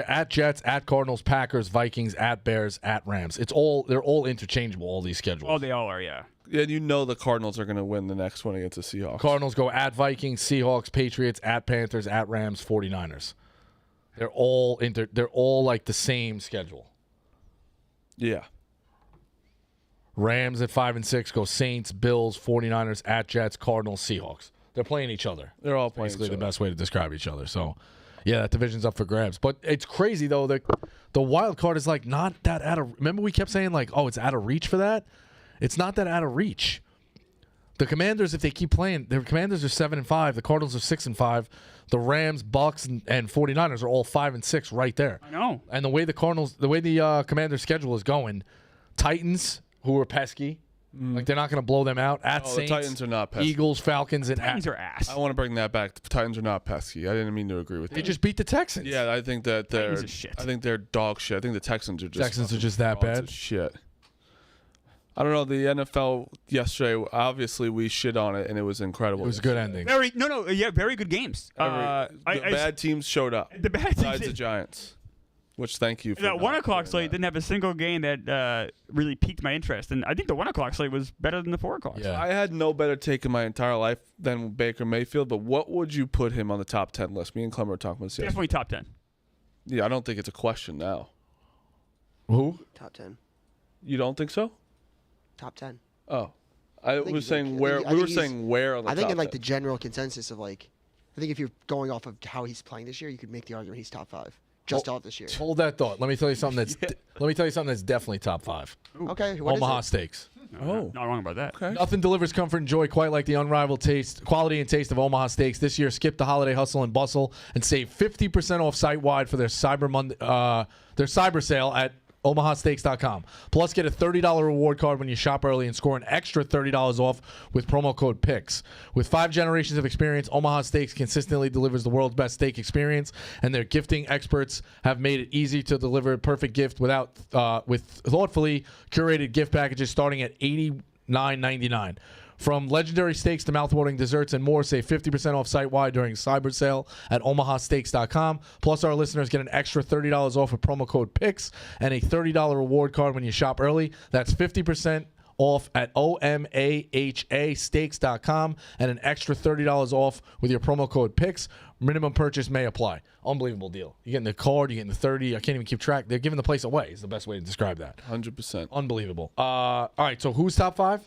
At Jets, at Cardinals, Packers, Vikings, at Bears, at Rams. They're all interchangeable, all these schedules. oh, they all are, yeah. And you know the Cardinals are going to win the next one against the Seahawks. Cardinals go at Vikings, Seahawks, Patriots, at Panthers, at Rams, 49ers. They're all like the same schedule. Yeah. Rams at 5-6 go Saints, Bills, 49ers, at Jets, Cardinals, Seahawks. They're playing each other. They're all playing Basically each the other. best way to describe each other. So, yeah, that division's up for grabs. But it's crazy, though, that the wild card is like not that out of – remember we kept saying like, oh, it's out of reach for that? It's not that out of reach. The Commanders, if they keep playing, the Commanders are 7-5. The Cardinals are 6-5. The Rams, Bucks, and 49ers are all 5-6 right there. I know. And the way the Commanders' schedule is going, Titans, who are pesky, like they're not going to blow them out. At Saints, the Titans are not pesky. Eagles, Falcons, and Titans are ass. I want to bring that back. The Titans are not pesky. I didn't mean to agree with they that. just beat the Texans. Yeah, I think that they're. Titans are shit. I think they're dog shit. I think the Texans are just. that dogs bad. of shit. I don't know. The NFL yesterday, obviously we shit on it, and it was incredible. It was a good ending. Very good games. The bad teams showed up. The bad teams. Besides the Giants, which thank you for That 1 o'clock doing slate that. didn't have a single game that really piqued my interest, and I think the 1 o'clock slate was better than the 4 o'clock. Yeah. I had no better take in my entire life than Baker Mayfield, but what would you put him on the top 10 list? Me and Clemmer were talking about this. Definitely top 10. Yeah, I don't think it's a question now. Who? Top 10. You don't think so? Top 10. Oh, I think was he's saying like- where I think we were he's- saying where on the I think top in like 10. the general consensus of like, I think if you're going off of how he's playing this year, you could make the argument he's top 5 just off this year. Hold that thought. Let me tell you something that's definitely top 5. Okay, what is Omaha it? Steaks. Oh. Not wrong about that. Okay. Nothing delivers comfort and joy quite like the unrivaled quality and taste of Omaha Steaks. This year, skip the holiday hustle and bustle and save 50% off site-wide for their Cyber sale at omahasteaks.com. Plus, get a $30 reward card when you shop early and score an extra $30 off with promo code PICKS. With 5 generations of experience, Omaha Steaks consistently delivers the world's best steak experience, and their gifting experts have made it easy to deliver a perfect gift with thoughtfully curated gift packages starting at $89.99. From legendary steaks to mouthwatering desserts and more, save 50% off site-wide during Cyber Sale at omahasteaks.com. Plus, our listeners get an extra $30 off with promo code PICKS and a $30 reward card when you shop early. That's 50% off at omahasteaks.com and an extra $30 off with your promo code PICKS. Minimum purchase may apply. Unbelievable deal. You're getting the card, you're getting the 30. I can't even keep track. They're giving the place away is the best way to describe that. 100%. Unbelievable. All right, so who's top 5?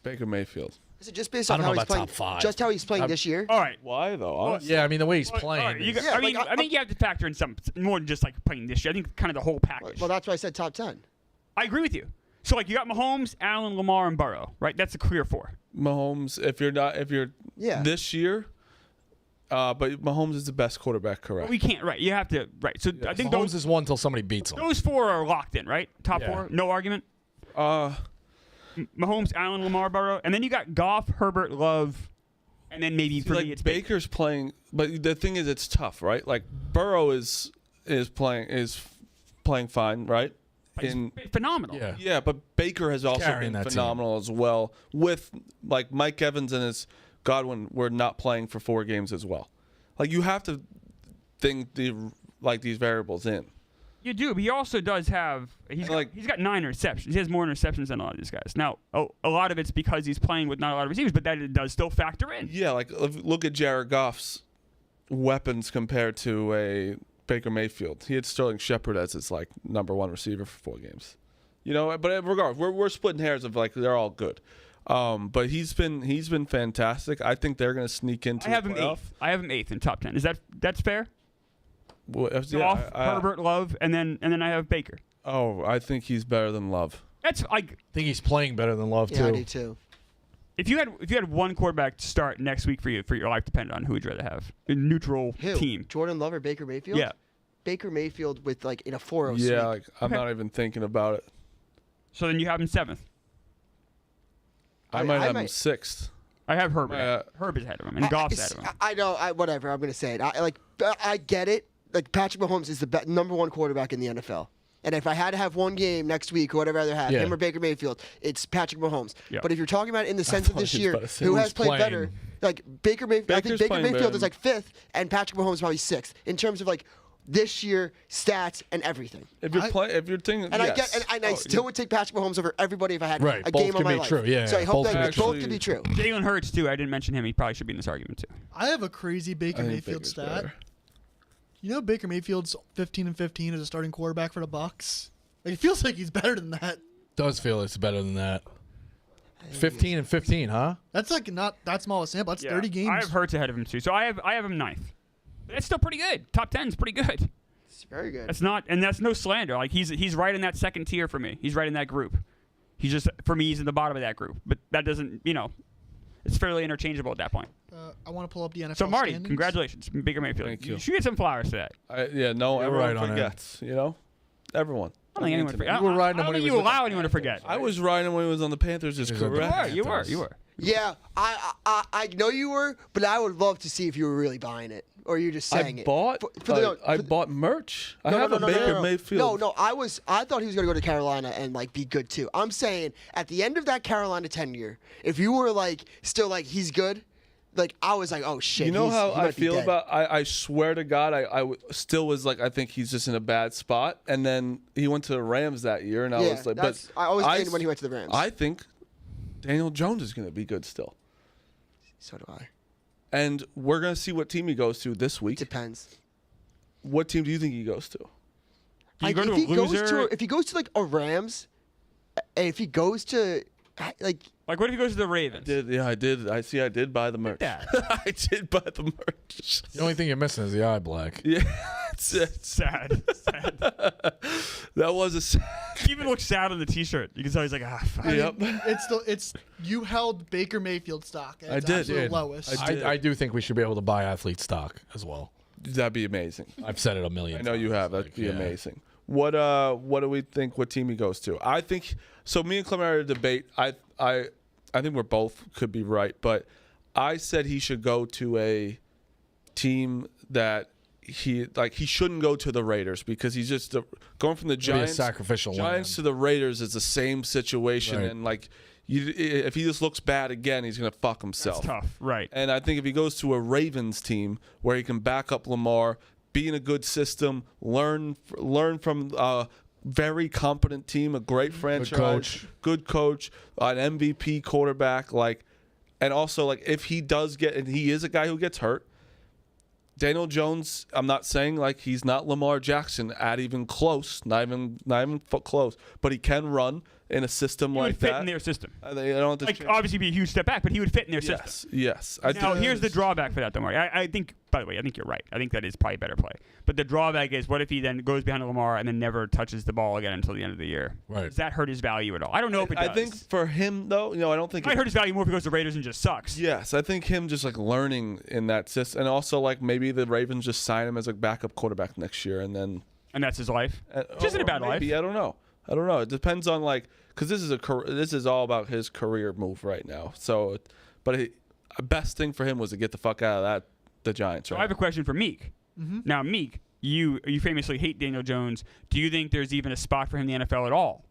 Baker Mayfield. Is it just based I on don't how know he's about playing? top 5. Just how he's playing this year? All right. Why though? Honestly? Yeah, I mean, the way he's All playing. right, is- Yeah, I think you have to factor in some more than just like playing this year. I think kind of the whole package. Well, that's why I said top 10. I agree with you. So like you got Mahomes, Allen, Lamar, and Burrow, right? That's a clear 4. Mahomes. If you're Yeah. this year, but Mahomes is the best quarterback, correct? We can't, right? You have to, right? So I think Mahomes is one until somebody beats him. those 4 are locked in, right? Top Yeah. 4, no argument. Mahomes, Allen, Lamar, Burrow, and then you got Goff, Herbert, Love, and then maybe for like me it's Baker. Baker's playing, but the thing is, it's tough, right? Like Burrow is playing fine, right? He's phenomenal. Yeah. Yeah, but Baker has also carrying been that phenomenal as well. With like Mike Evans and his Godwin were not playing for 4 games as well. Like you have to think these variables in. You do, but he also does have he's got 9 interceptions. He has more interceptions than a lot of these guys. Now, a lot of it's because he's playing with not a lot of receivers, but that it does still factor in. Yeah, like look at Jared Goff's weapons compared to a Baker Mayfield. He had Sterling Shepard as his like number 1 receiver for 4 games. You know, but regardless, we're splitting hairs of like they're all good. But he's been fantastic. I think they're going to sneak into. I have the him playoff. 8th. I have him 8th in top 10. That's fair? Well, So yeah, off Herbert, Love, and then I have Baker. I think he's better than Love. That's like I think he's playing better than Love, Yeah, too. I do too. if you had one quarterback to start next week for your life depended on, who would you rather have? A neutral Who? team. Jordan Love or Baker Mayfield? Yeah. Baker Mayfield with like in a 4-0 Yeah, sweep. like I'm Okay. not even thinking about it. So then you have him 7th. I might have him 6th. I have Herbert. Herbert's ahead of him, and Goff's ahead of him. I know. Whatever. I'm gonna say it. I get it. Like Patrick Mahomes is the number 1 quarterback in the NFL. And if I had to have one game next week, or whatever I'd rather have, Yeah. him or Baker Mayfield, it's Patrick Mahomes. Yeah. But if you're talking about it in the sense of thought this he was year, about to say who who's has played playing. better, like Baker Mayfield, I think Baker's Baker playing Mayfield better is like 5th, and Patrick Mahomes probably 6th in terms of like this year stats and everything. If you're thinking, And yes. I still would take Patrick Mahomes over everybody if I had Right, a both game can on my be life. true, yeah, So I hope both that can be true. both could be true. Jalen Hurts too. I didn't mention him. He probably should be in this argument too. I have a crazy Baker I think Mayfield Baker's stat. better. You know Baker Mayfield's 15-15 as a starting quarterback for the Bucks. Like, it feels like he's better than that. Does feel it's better than that. 15-15, huh? That's like not that small a sample. That's 30 games. I have Hurts ahead of him too. So I have him 9th. That's still pretty good. Top 10 is pretty good. It's very good. That's no slander. Like he's right in that second tier for me. He's right in that group. He's just for me. He's in the bottom of that group. But that doesn't It's fairly interchangeable at that point. I want to pull up the NFL So Marty, standings. congratulations, Baker Mayfield. Thank you. You should get some flowers for that. Everyone right on it. forgets. Everyone. I don't think anyone forget. You were riding I him don't when he think was you with allow the anyone to forget. I was riding when he was on the Panthers. Is He was on the correct. You were. Yeah, I know you were, but I would love to see if you were really buying it, or you're just saying I it. bought. I bought merch. I have a Baker Mayfield. No, I thought he was going to go to Carolina and like be good too. I'm saying at the end of that Carolina tenure, if you were like still like he's good, like I was like, oh shit. You know he how I might be feel dead. about. I swear to God, I still was like, I think he's just in a bad spot. And then he went to the Rams that year, and I was like, but I always hated when he went to the Rams. I think Daniel Jones is going to be good still. So do I. And we're going to see what team he goes to this week. Depends. What team do you think he goes to? Do you go to if a he goes loser? if he goes to like a Rams, and if he goes to like Like, what if he goes to the Ravens? I did. I did buy the merch. that. I did buy the merch. The only thing you're missing is the eye black. Yeah, it's Sad. that was a. He even looks sad on the T-shirt. You can tell he's like, fuck. Yep. It's you held Baker Mayfield stock. At I its did. absolute Did. lowest. I did. I do think we should be able to buy athlete stock as well. That'd be amazing. I've said it a million I times. know you have. That'd be yeah. amazing. What do we think? What team he goes to? I think so. Me and Clement had a debate. I think we're both could be right, but I said he should go to a team that he shouldn't go to the Raiders because he's just going from the Be a Giants. sacrificial Giants to lamb. the Raiders is the same situation, Right. and if he just looks bad again, he's gonna fuck himself. That's tough. Right. And I think if he goes to a Ravens team where he can back up Lamar, be in a good system, learn from a very competent team, a great franchise, good coach, an MVP quarterback, and also if he does get, and he is a guy who gets hurt. Daniel Jones, I'm not saying he's not Lamar Jackson at even close, not even close, but he can run in a system He like would fit that. in their system. They don't have to change. Obviously, be a huge step back, but he would fit in their system. Yes. Now, here's the drawback for that, though, Mark. I think, by the way, I think you're right. I think that is probably better play. But the drawback is, what if he then goes behind Lamar and then never touches the ball again until the end of the year? Right. Does that hurt his value at all? I don't know if it does. I think for him, though, I don't think it might hurt his value more if he goes to Raiders and just sucks. Yes, I think him just learning in that system, and also maybe the Ravens just sign him as a backup quarterback next year, and then And that's his life. Which isn't a bad life. maybe, I don't know. It depends on because this is all about his career move right now. So, but the best thing for him was to get the fuck out of the Giants. So Right. I have a question for Meek. Now, Meek, you famously hate Daniel Jones. Do you think there's even a spot for him in the NFL at all?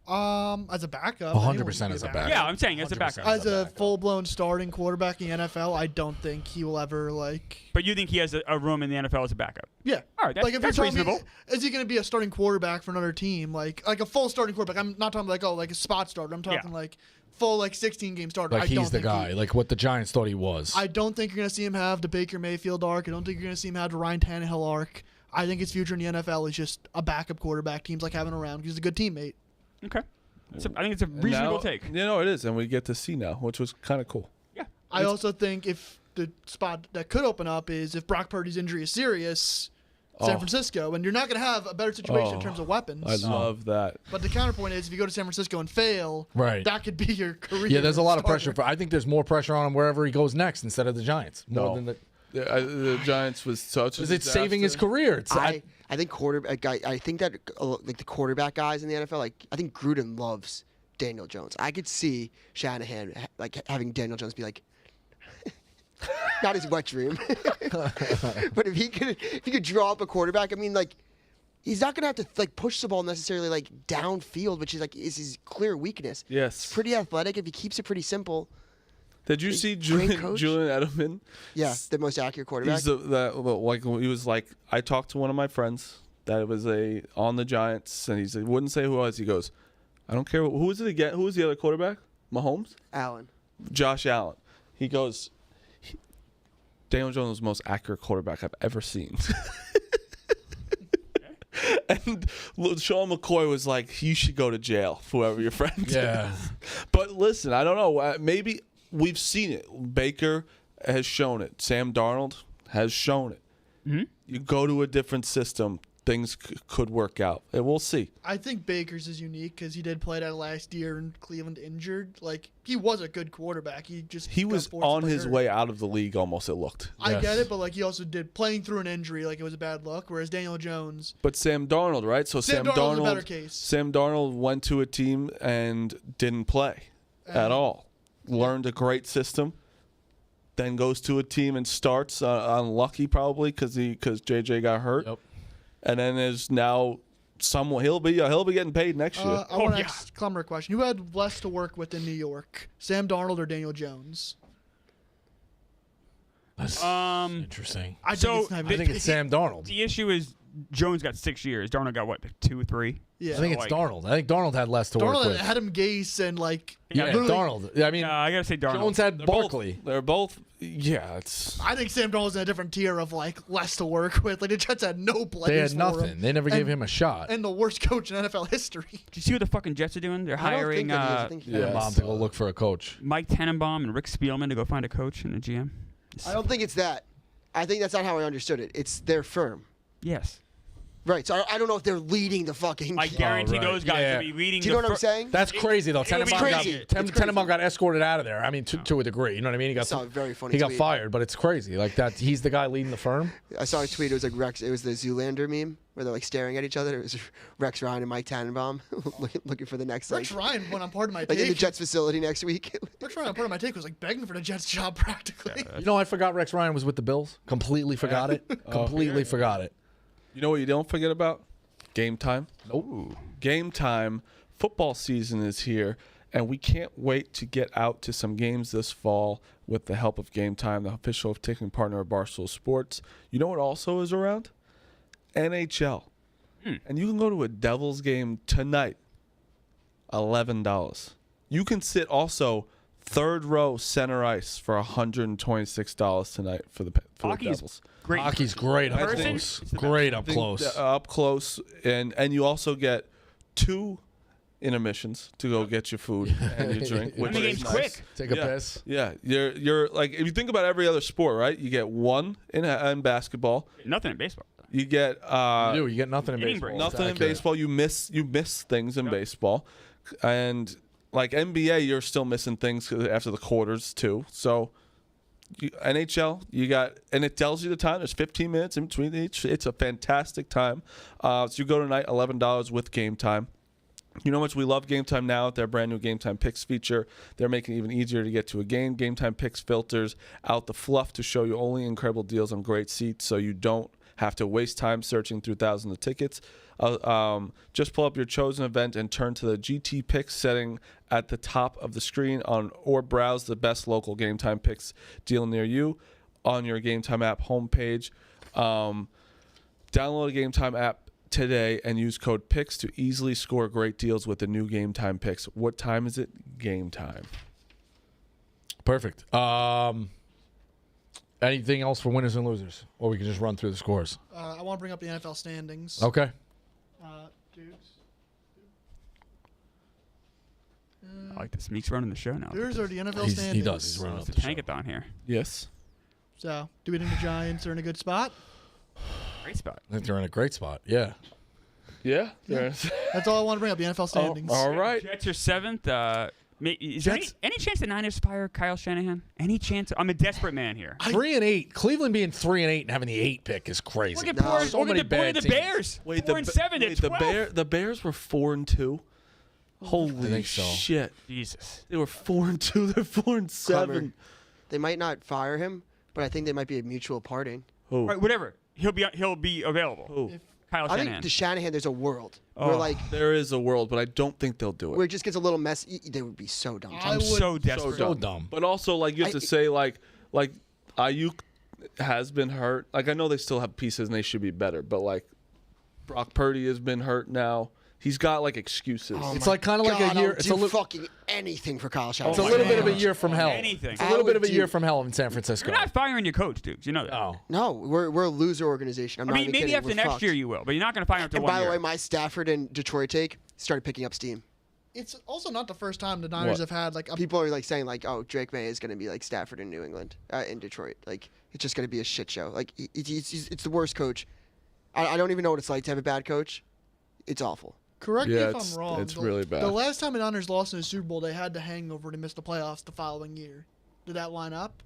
As a backup, 100% anyone can be as a backup. Yeah, I'm saying as a 100%. backup. As a full-blown starting quarterback in the NFL, I don't think he will ever But you think he has a room in the NFL as a backup? Yeah. All right, if you're that's telling me, reasonable. is he going to be a starting quarterback for another team, like a full starting quarterback? I'm not talking like a spot starter. I'm talking full 16-game starter. I don't He's the think guy, what the Giants thought he was. I don't think you're going to see him have the Baker Mayfield arc. I don't think you're going to see him have the Ryan Tannehill arc. I think his future in the NFL is just a backup quarterback. Teams like having around because he's a good teammate. Okay. I think it's a reasonable take. It is, and we get to see now, which was kind of cool. Yeah. I also think if the spot that could open up is if Brock Purdy's injury is serious, San Francisco, and you're not going to have a better situation in terms of weapons. I love that. But the counterpoint is if you go to San Francisco and fail, Right. that could be your career. Yeah, there's a lot of starter. pressure. I think there's more pressure on him wherever he goes next instead of the Giants. More than The Giants was such. because it's saving his career. It's, I think quarterback. I think that the quarterback guys in the NFL, I think Gruden loves Daniel Jones. I could see Shanahan having Daniel Jones be not his wet dream, but if he could draw up a quarterback, he's not gonna have to push the ball necessarily downfield, which is his clear weakness. Yes. He's pretty athletic. If he keeps it pretty simple. Did you see great coach. Julian Edelman? Yeah, the most accurate quarterback. He's he was I talked to one of my friends that was on the Giants, and he wouldn't say who it was. He goes, I don't care who was it again. Who was the other quarterback? Mahomes? Allen. Josh Allen. He goes, Daniel Jones was the most accurate quarterback I've ever seen. And Sean McCoy was like, you should go to jail, whoever your friend yeah. is. But listen, I don't know. Maybe we've seen it. Baker has shown it. Sam Darnold has shown it. Mm-hmm. You go to a different system. things could work out. And we'll see. I think Baker's is unique because he did play that last year in Cleveland injured. Like, he was a good quarterback. He He was on his way out of the league almost, it looked. I get it, but like he also did playing through an injury, like it was a bad luck. Whereas Daniel Jones, But Sam Darnold, right? So Sam Darnold's a better Darnold, case. Sam Darnold went to a team and didn't play at all. Learned a great system, then goes to a team and starts unlucky probably because JJ got hurt, and then is now someone he'll be getting paid next year. I want to ask Clumber a question. Who had less to work with in New York, Sam Darnold or Daniel Jones? That's interesting. I think it's Sam Darnold. The issue is Jones got 6 years. Darnold got what, 2 or 3? Yeah. I think it's Darnold. I think Darnold had less to work Darnold with. had him Gase and like Darnold. I mean, I gotta say Darnold. Jones had Barkley. They're both. Yeah, it's. I think Sam Darnold's in a different tier of like less to work with. Like the Jets had no plays. They had for nothing. him. They never gave him a shot. And the worst coach in NFL history. Did you see what the fucking Jets are doing? They're I don't hiring think that he is. I think he is. Mom to go look for a coach. Mike Tannenbaum and Rick Spielman to go find a coach and a GM. I don't think it's that. I think that's not how I understood it. It's their firm. Yes. Right. So I don't know if they're leading the fucking. I guarantee right. those guys Yeah. will be leading. Do you know what I'm saying? That's crazy though. it would be crazy. Tannenbaum got escorted out of there. I mean, to a degree. You know what I mean? He got saw a very funny He got tweet. fired, but it's crazy. Like that. He's the guy leading the firm. I saw a tweet. It was like Rex. It was the Zoolander meme where they're like staring at each other. It was Rex Ryan and Mike Tannenbaum looking for the next Rex like, Ryan went on part of my like in the take. Jets facility next week. Rex Ryan on part of my take was like begging for the Jets job practically. You know, I forgot Rex Ryan was with the Bills. Completely forgot it. Completely forgot it. You know what you don't forget about? Game time. Nope. Game time. Football season is here, and we can't wait to get out to some games this fall with the help of Game Time, the official ticketing partner of Barstool Sports. You know what also is around? NHL. And you can go to a Devils game tonight, $11. You can sit also third row center ice for $126 tonight for the Hockey is Devils. great. Hockey's great up Person? close. It's the Great up I think close. up close, and you also get 2 intermissions to go get your food and your drink. And the game's quick. Take a piss. Yeah, you're like, if you think about every other sport, right? You get 1 in basketball. Nothing in baseball. You get You get nothing in Inning baseball. break. It's nothing in accurate. baseball. You miss things in baseball, and like NBA, you're still missing things after the quarters too. So NHL, you got, and it tells you the time. There's 15 minutes in between each. It's a fantastic time. So you go tonight, $11 with Game Time. You know how much we love Game Time now with their brand new Game Time Picks feature. They're making it even easier to get to a game. Game Time Picks filters out the fluff to show you only incredible deals on great seats, so you don't have to waste time searching through thousands of tickets. Just pull up your chosen event and turn to the GT Picks setting at the top of the screen or browse the best local Game Time Picks deal near you on your Game Time app homepage. Download a Game Time app today and use code PICKS to easily score great deals with the new Game Time Picks. What time is it? Game time. Perfect. Anything else for winners and losers? Or we can just run through the scores. I want to bring up the NFL standings. Okay. Dudes. I like this. Meek's running the show now. Yours are the NFL He standings. does. He's running It's up a the show. tankathon here. Yes. So, do we think the Giants are in a good spot? Great spot. I think they're in a great spot. Yeah. Yeah. That's all I want to bring up, the NFL standings. All right. Jets are 7th. Is there any chance the Niners fire Kyle Shanahan? Any chance? I'm a desperate man here. 3-8. Cleveland being 3-8 and having the 8 pick is crazy. Look at No, poor, so look many at the, look at bad the teams. Bears. Wait, 4-7. They're 12th. the Bears were 4-2. Holy think so. shit! Jesus. They were 4-2. They're 4-7. Clever. They might not fire him, but I think they might be a mutual parting. Who? Right, whatever. He'll be available. Who? Kyle I Shanahan. think the Shanahan, there's a world where Oh. like There is a world, but I don't think they'll do it. where it just gets a little messy. They would be so dumb. I I'm would- so desperate. So dumb. But also, like, you have to say, like Ayuk has been hurt. Like, I know they still have pieces and they should be better, but like Brock Purdy has been hurt now. He's got like excuses. It's like kind of like God, a year. I'll It's do a little. fucking anything for Kyle Shanahan. It's a my little bit of a God. year from hell. Anything. It's a little I bit of a would year do- from hell in San Francisco. You're not firing your coach, dudes. You know that. Oh. No, we're a loser organization. I'm I not mean, even maybe kidding. after We're next fucked. year you will, but you're not going to fire him after And 1 by year. the way, my Stafford and Detroit take started picking up steam. It's also not the first time the Niners What? have had like a People are like saying like, oh, Drake May is going to be like Stafford in New England, in Detroit. Like it's just going to be a shit show. Like it's the worst coach I don't even know what it's like to have a bad coach. It's awful. Correct me Yeah, if I'm wrong. it's really bad. The last time the Niners lost in the Super Bowl, they had the hangover to miss the playoffs the following year. Did that line up?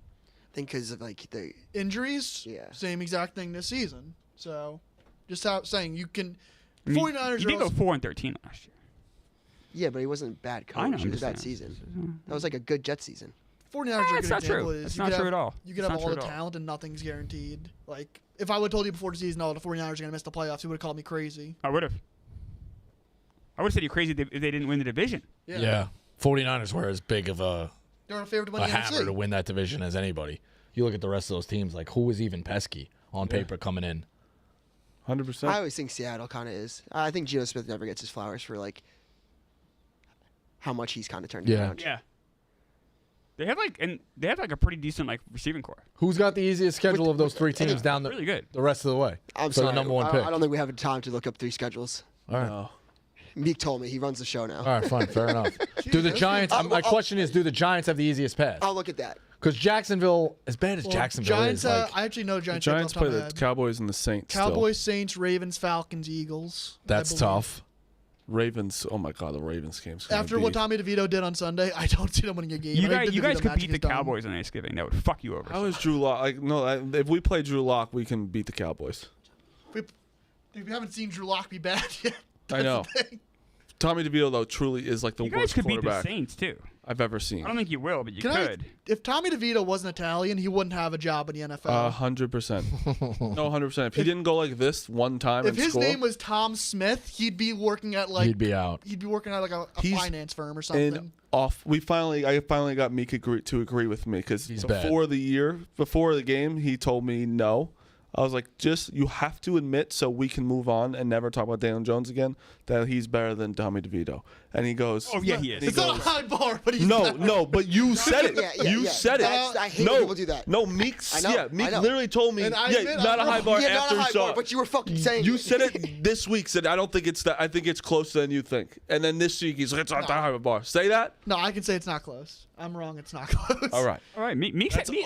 I think because of like the Injuries? Yeah. Same exact thing this season. So, just saying you can. I mean, 49ers he are did go also, 4-13 last year. yeah, but he wasn't a bad coach. I know. It I'm was a just bad saying. season. That was like a good Jet season. 49ers are a That's good not example. true. Is That's you not could true have- at all. You could It's have not all true the at all. talent and nothing's guaranteed. Like, if I would have told you before the season, oh, the 49ers are going to miss the playoffs, you would have called me crazy. I would have. I would have said you're crazy if they didn't win the division. Yeah. 49ers were as big of a They're a favorite to win a the hammer NFC. to win that division as anybody. You look at the rest of those teams, like who was even pesky on paper coming in? 100%. I always think Seattle kind of is. I think Geno Smith never gets his flowers for like how much he's kind of turned Yeah. around. Yeah. They have like a pretty decent like receiving core. Who's got the easiest schedule of those three teams down Really good. the rest of the way? I'm for sorry. the number one I, pick. I don't think we have time to look up 3 schedules. All right. No. Meek told me he runs the show now. All right, fine, fair enough. Do the Giants? My question is, do the Giants have the easiest path? I'll look at that. Because Jacksonville, as bad as Well, Jacksonville Giants, is, like, I actually know Giants. Giants off the play top of the my head. Cowboys and the Saints. Cowboys, Saints, Ravens, Falcons, Eagles. I that's believe. tough. Still. Ravens. Oh my God, the Ravens game's gonna After be, what Tommy DeVito did on Sunday, I don't see them winning a game. You I think guys DeVito could magic beat the is done. Cowboys on Thanksgiving. That would fuck you over. How is Drew Lock? Like, no, if we play Drew Lock, we can beat the Cowboys. We haven't seen Drew Lock be bad yet. I know. That's the thing. Tommy DeVito though truly is like the You guys worst could beat the quarterback Saints too. I've ever seen. I don't think you will, but you Can I- could. If Tommy DeVito wasn't Italian, he wouldn't have a job in the NFL. 100%. No, 100%. If he didn't go like this one time if and his score, name was Tom Smith, he'd be working at like He'd be out. He'd be working at like a He's finance firm or something. and off. I finally got Meek to agree with me because He's before the game, he told me no. I was like, you have to admit so we can move on and never talk about Daniel Jones again, that he's better than Tommy DeVito. And he goes, Oh yeah, he is. It's not a high bar, but he's No, better. but you said it. Yeah, you yeah. said it. I hate no, when people do that. No, Meek. I know, Meek I know. literally told me, And I yeah, admit not a I'm high wrong. bar Yeah, after not a he high saw bar, it. but you were fucking saying You it. said it this week. Said I don't think it's that. I think it's closer than you think. And then this week he's like, it's not that high of a bar. Say that. No, I can say it's not close. I'm wrong. It's not close. All right. All right, Meek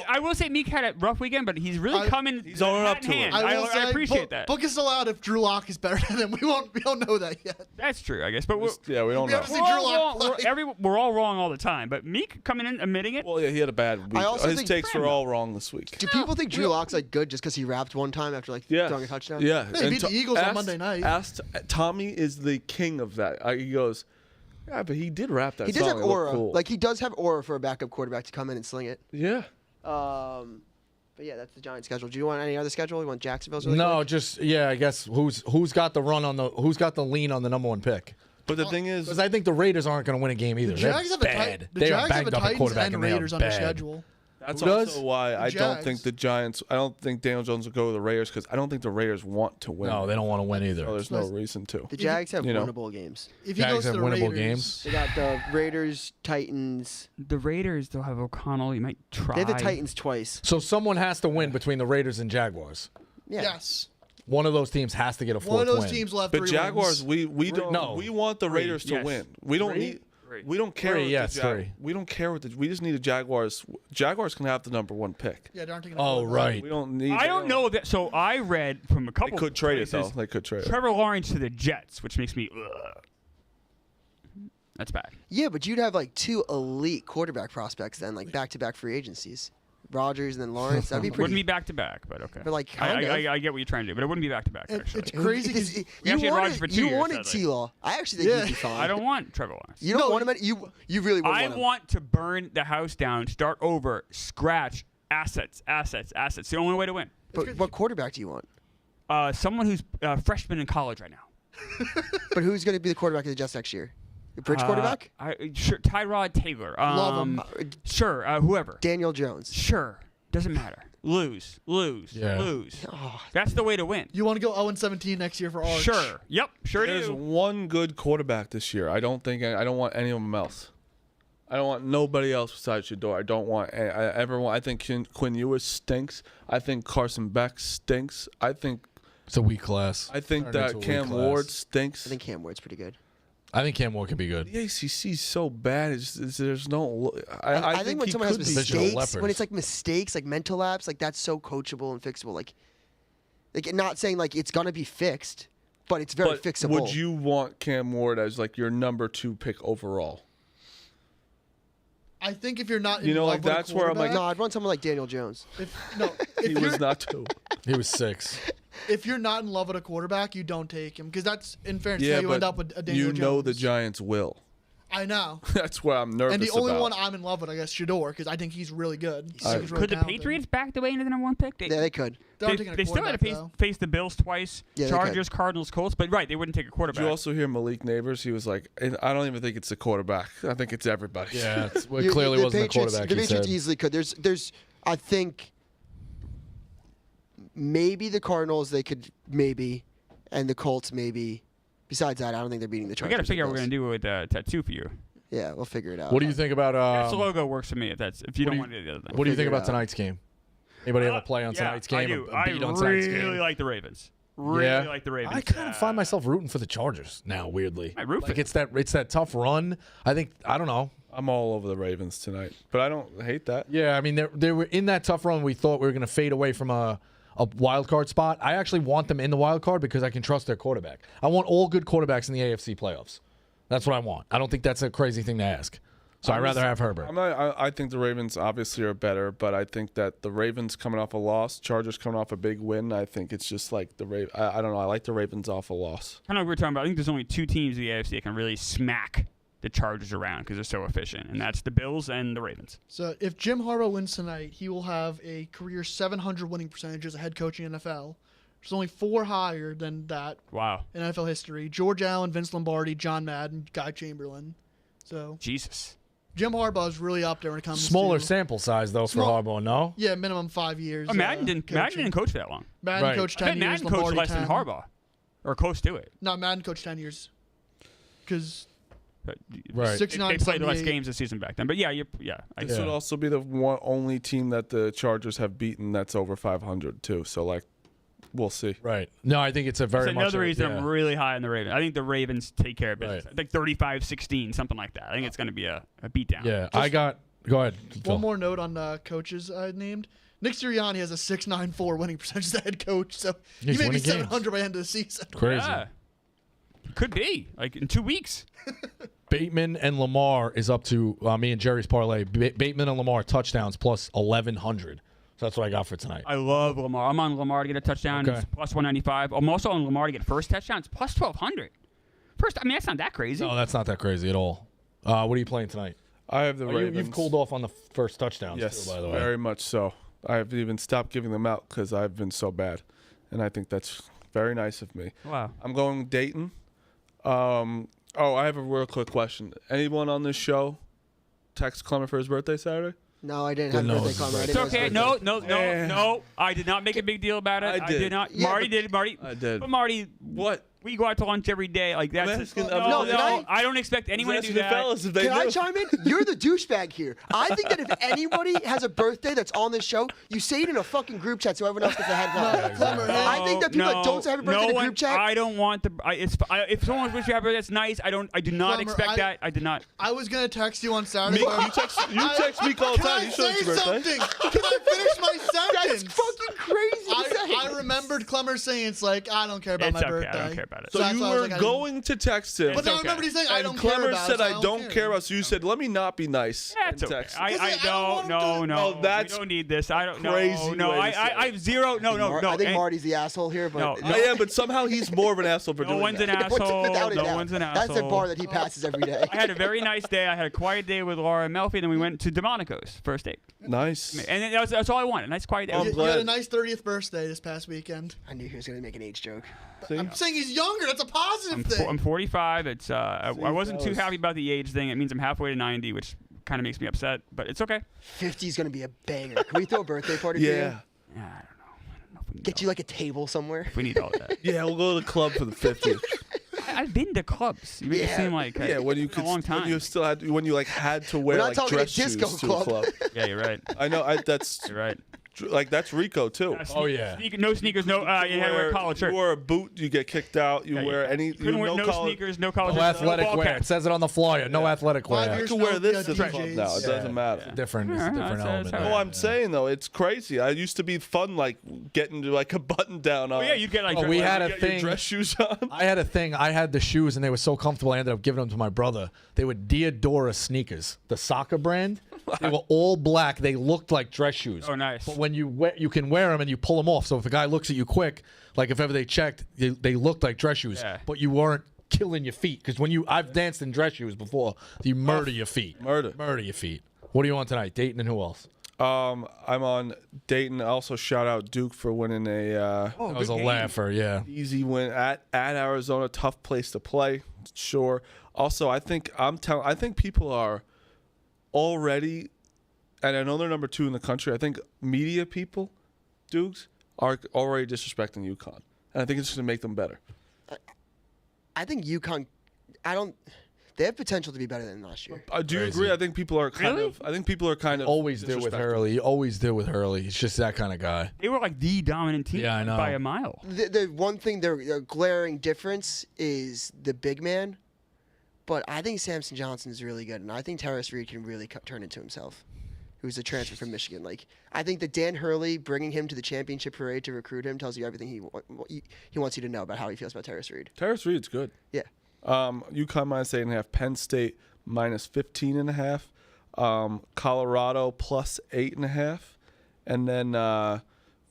I will say Meek had a rough weekend, but he's really coming. He's owning up hat in to it. hand. I will say, I appreciate book, that. Book us allowed if Drew Lock is better than him. We don't know that yet. That's true, I guess. But we're, Yeah, we don't We know. have to see we're, Drew all Lock wrong, play. we're all wrong all the time. But Meek coming in, admitting it. Well, yeah, he had a bad week. I also His think- takes were all wrong this week. Do people think Drew Lock's like good just because he rapped one time after like Yeah. throwing a touchdown? Yeah. They beat the Eagles on Monday night. Tommy is the king of that. He goes, yeah, but he did rap that He does song. have It looked aura. cool. Like he does have aura for a backup quarterback to come in and sling it. yeah. But yeah, that's the Giants' schedule. Do you want any other schedule? You want Jacksonville's? Really No, quick? just I guess who's got the lean on the number one pick? But the thing is, Because I think the Raiders aren't going to win a game either. The They're Jags have a bad. the They Jags are have banged a up at Titans quarterback and and they are Raiders on their bad. schedule. that's Who does? also why I don't Jags. think the Giants. I don't think Daniel Jones will go to the Raiders because I don't think the Raiders want to win. No, they don't want to win either. So there's no reason to. The Jags have You know. winnable games. If he Jags goes to have the winnable Raiders, games. They got the Raiders, Titans. The Raiders they'll have O'Connell. You might try. They have the Titans twice. So someone has to win between the Raiders and Jaguars. Yeah. Yes. One of those teams has to get a fourth One of those win. teams left. But 3 Jaguars, wins. we don't. No. We want the Raiders to yes. win. We don't Three? need. Three. We don't care. Three, what yes, the three. We don't care what we just need the Jaguars. Jaguars can have the number one pick. Yeah, they aren't taking. Oh, right. We don't need. I don't know that. So I read from a They couple. could trade it though. places, They could trade it. Trevor Lawrence to the Jets, which makes me. Ugh. That's bad. Yeah, but you'd have like 2 elite quarterback prospects then, like back-to-back free agencies. Rodgers and then Lawrence. That'd be Wouldn't pretty. be back to back, but okay. But, like, I kind of. I get what you're trying to do, but it wouldn't be back to back. Actually, It's crazy. It is- 'cause We actually had Rodgers for 2 you years, wanted sadly. T-Law. I actually think Yeah. he'd be fine. I don't want Trevor Lawrence. You don't want him. You really wouldn't I want him. want to burn the house down, start over, scratch assets. It's the only way to win. But what quarterback do you want? Someone who's a freshman in college right now. But who's going to be the quarterback of the Jets next year? The bridge quarterback? Sure, Tyrod Taylor. Love him. Sure, whoever. Daniel Jones. Sure, doesn't matter. Lose. Yeah. Oh, That's the way to win. You want to go 0-17 next year for Arch? Sure. Yep. Sure There's do. one good quarterback this year. I don't want any of them else. I don't want nobody else besides Shador. I don't want everyone. I think Quinn Ewers stinks. I think Carson Beck stinks. I think It's a weak class. that Turned into a weak Cam class. Ward stinks. I think Cam Ward's pretty good. I think Cam Ward could be good. The ACC is so bad. There's no. I think when he someone has could be. Divisional mistakes, when leopards. it's like mistakes, like mental lapse, like that's so coachable and fixable. Like Like, not saying like it's gonna be fixed, but it's very fixable. Would you want Cam Ward as like your number 2 pick overall? I think if you're not in You know, love like, with a that's where I'm like, No, I'd want someone like Daniel Jones. if He was not 2. He was 6. if you're not in love with a quarterback, you don't take him because that's in fairness. Yeah, how you but end up with a Daniel you Jones. know the Giants will. I know. That's where I'm nervous And the only about. one I'm in love with, I guess, Shador, because I think he's really good. He's really Could the talented. Patriots back the way into the number 1 pick? Yeah, they could. They're not taking a They still had to quarterback, though. face the Bills twice, Yeah, they Chargers, Cardinals, Colts, but they wouldn't take a Did quarterback. you also hear Malik Neighbors? He was like, I don't even think it's the quarterback. I think it's everybody. Yeah, it You- clearly the wasn't Patriots, the quarterback. The he Patriots said. easily could. There's, I think, maybe the Cardinals they could maybe, and the Colts maybe. Besides that, I don't think they're beating the we Chargers. got to figure out or what we're Bills. gonna do with tattoo for you. Yeah, we'll figure it out. What do you think about That's the logo works for me if you don't do you- want to do the other thing. What do you think figure it about out. tonight's game? Anybody have a play on tonight's game? I do. A beat on I tonight's really game? like the Ravens. Really like the Ravens. I kind of find myself rooting for the Chargers now. Weirdly, I root for like it's that tough run. I don't know. I'm all over the Ravens tonight, but I don't hate that. Yeah, I mean they were in that tough run. We thought we were going to fade away from a wild card spot. I actually want them in the wild card because I can trust their quarterback. I want all good quarterbacks in the AFC playoffs. That's what I want. I don't think that's a crazy thing to ask. So I'd rather have Herbert. I think the Ravens obviously are better, but I think that the Ravens coming off a loss, Chargers coming off a big win. I think it's just like the Ravens. I don't know. I like the Ravens off a loss. I know what we're talking about. I think there's only 2 teams in the AFC that can really smack the Chargers around because they're so efficient, and that's the Bills and the Ravens. So if Jim Harbaugh wins tonight, he will have a career 700 winning percentage as a head coach in the NFL. There's only 4 higher than that Wow. in NFL history. George Allen, Vince Lombardi, John Madden, Guy Chamberlain. So Jesus. Jim Harbaugh is really up there when it comes Smaller to sample size though for Small- Harbaugh. No. yeah, minimum 5 years. Madden didn't coaching. coach that long. Madden Right. coached I 10 bet years. Madden coached Lombardi less 10. than Harbaugh, or close to it. No, Madden coached 10 years. Because But Right. They 69, played less 78. games this season back then. But yeah. This would also be the only team that the Chargers have beaten that's over 500 too. So like, we'll see. Right. No, I think it's a very That's much another reason yeah. I'm really high on the Ravens. I think the Ravens take care of business. Right. I think 35-16, something like that. I think it's going to be a beatdown. Yeah, I got. Go ahead. Phil. one more note on coaches I named. Nick Sirianni has a 6.94 winning percentage as the head coach, so He's he may be winning games. 700 by the end of the season. Crazy. Yeah. Could be. Like in 2 weeks. Bateman and Lamar is up to me and Jerry's parlay. Bateman and Lamar touchdowns plus 1,100. So that's what I got for tonight. I love Lamar. I'm on Lamar to get a touchdown. Okay. It's plus 195. I'm also on Lamar to get first touchdown. It's plus 1,200. First, I mean, that's not that crazy. No, that's not that crazy at all. What are you playing tonight? I have the Ravens. You've cooled off on the first touchdowns, Yes, too, by the way. very much so. I've even stopped giving them out because I've been so bad, and I think that's very nice of me. Wow. I'm going Dayton. I have a real quick question. Anyone on this show text Clemmer for his birthday Saturday? No, I didn't have No, birthday it's call. right. It's okay. No. I did not make a big deal about it. I did. not. Yeah, Marty but- did. Marty. I did. But Marty, What? we go out to lunch every day. Like that's asking- no, I'm just- no. I don't expect anyone to do Asking the that. fellas if they Can I do. chime in? You're the douchebag here. I think that if anybody has a birthday that's on this show, you say it in a fucking group chat so everyone else gets a head nod. Clemmer, I think that people that don't say happy birthday in the one, group chat. I don't want the. If someone wishes you happy birthday, that's nice. I do not Clemmer, expect that. I did not. I was going to text you on Saturday. Me, but you text Meek all the Can time. I You should say your birthday. something? Can I finish my That's sentence? fucking crazy to say. I remembered Clemmer saying it's like, I don't care about It's my okay. birthday. I don't care about it. So that's you why I was were like, I going to text him. But then I okay. remember he's saying, I and don't care Clemmer about said, it. so I don't care about it. So you said, let me not be nice. That's and okay. text. I I don't don't. want No. Oh, that's we don't need this. I don't. crazy No. way to say I have zero. No. I think and- Marty's the asshole here, but No, I am, but somehow he's more of an asshole for No doing one's that. an asshole. Without a No doubt. one's an That's the asshole. bar that he passes every day. I had a very nice day. I had a quiet day with Laura and Melfi, and then we went to Delmonico's first date. Nice. And that's all I wanted. A nice quiet day. I'm You glad. had a nice 30th birthday this past weekend. I knew he was going to make an age joke. See? I'm saying he's younger. That's a positive thing. I'm 45. It's I wasn't too fellas. happy about the age thing. It means I'm halfway to 90, which kind of makes me upset, but it's okay. 50 is going to be a banger. Can we throw a birthday party for Yeah. you? Yeah, I don't know if we need Get you like a table somewhere? if we need all that. Yeah, we'll go to the club for the 50th. I've been to clubs. You make it Yeah. seem like Yeah, when you it's could, been a long time. when you still had, when you like had to wear not like talking a dress shoes disco to club. a club. Yeah, you're right. I know. That's You're right. Like that's Rico too. Oh, yeah. No sneakers, no. You had to wear a collared shirt. You wear a boot, you get kicked out. You wear any. You couldn't wear no sneakers, no collared No shirt. athletic ball wear. cap. It says it on the flyer. No athletic Five wear. You years can wear this to the DJs. club now. It doesn't matter. Different. It's a different element. that's No, I'm saying though, it's crazy. I used to be fun, like getting to like a button down on. Oh yeah, you'd get like. we had a Get your thing. dress shoes on. I had a thing. I had the shoes, and they were so comfortable. I ended up giving them to my brother. They were Diodora sneakers, the soccer brand. They were all black. They looked like dress shoes. Oh, nice. But when you can wear them and you pull them off. So if a guy looks at you quick, like if ever they checked, they looked like dress shoes. Yeah. But you weren't killing your feet because I've danced in dress shoes before. You murder your feet. Murder your feet. What are you on tonight? Dayton and who else? I'm on Dayton. Also, shout out Duke for winning a That was a laugher. Yeah. easy win at Arizona. Tough place to play, sure. Also, I think people are already, and I know they're number 2 in the country. I think media people, Dukes, are already disrespecting UConn, and I think it's going to make them better. I think UConn. They have potential to be better than last year. Do you Crazy. agree? I think people are kind Really? of. I think people are kind of Always did with disrespecting. Hurley. You always did with Hurley. He's just that kind of guy. They were like the dominant team Yeah, I know. by a mile. The one thing, their glaring difference is the big man, but I think Samson Johnson is really good, and I think Terrace Reed can really turn into himself. Who's a transfer from Michigan? Like I think that Dan Hurley bringing him to the championship parade to recruit him tells you everything he wants you to know about how he feels about Terrace Reed. Terrace Reed's good. Yeah. UConn minus 8.5. Penn State minus 15.5. Colorado plus 8.5, and then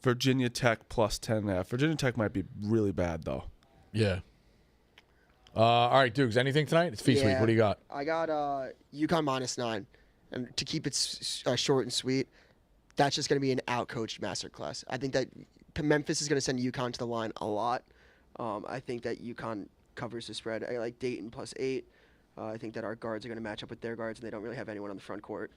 Virginia Tech plus 10.5. Virginia Tech might be really bad though. Yeah. All right, Dukes. Anything tonight? It's feast week. What do you got? I got UConn minus 9, and to keep it short and sweet, that's just going to be an outcoached masterclass. I think that Memphis is going to send UConn to the line a lot. I think that UConn covers the spread. I like Dayton plus 8. I think that our guards are going to match up with their guards, and they don't really have anyone on the front court.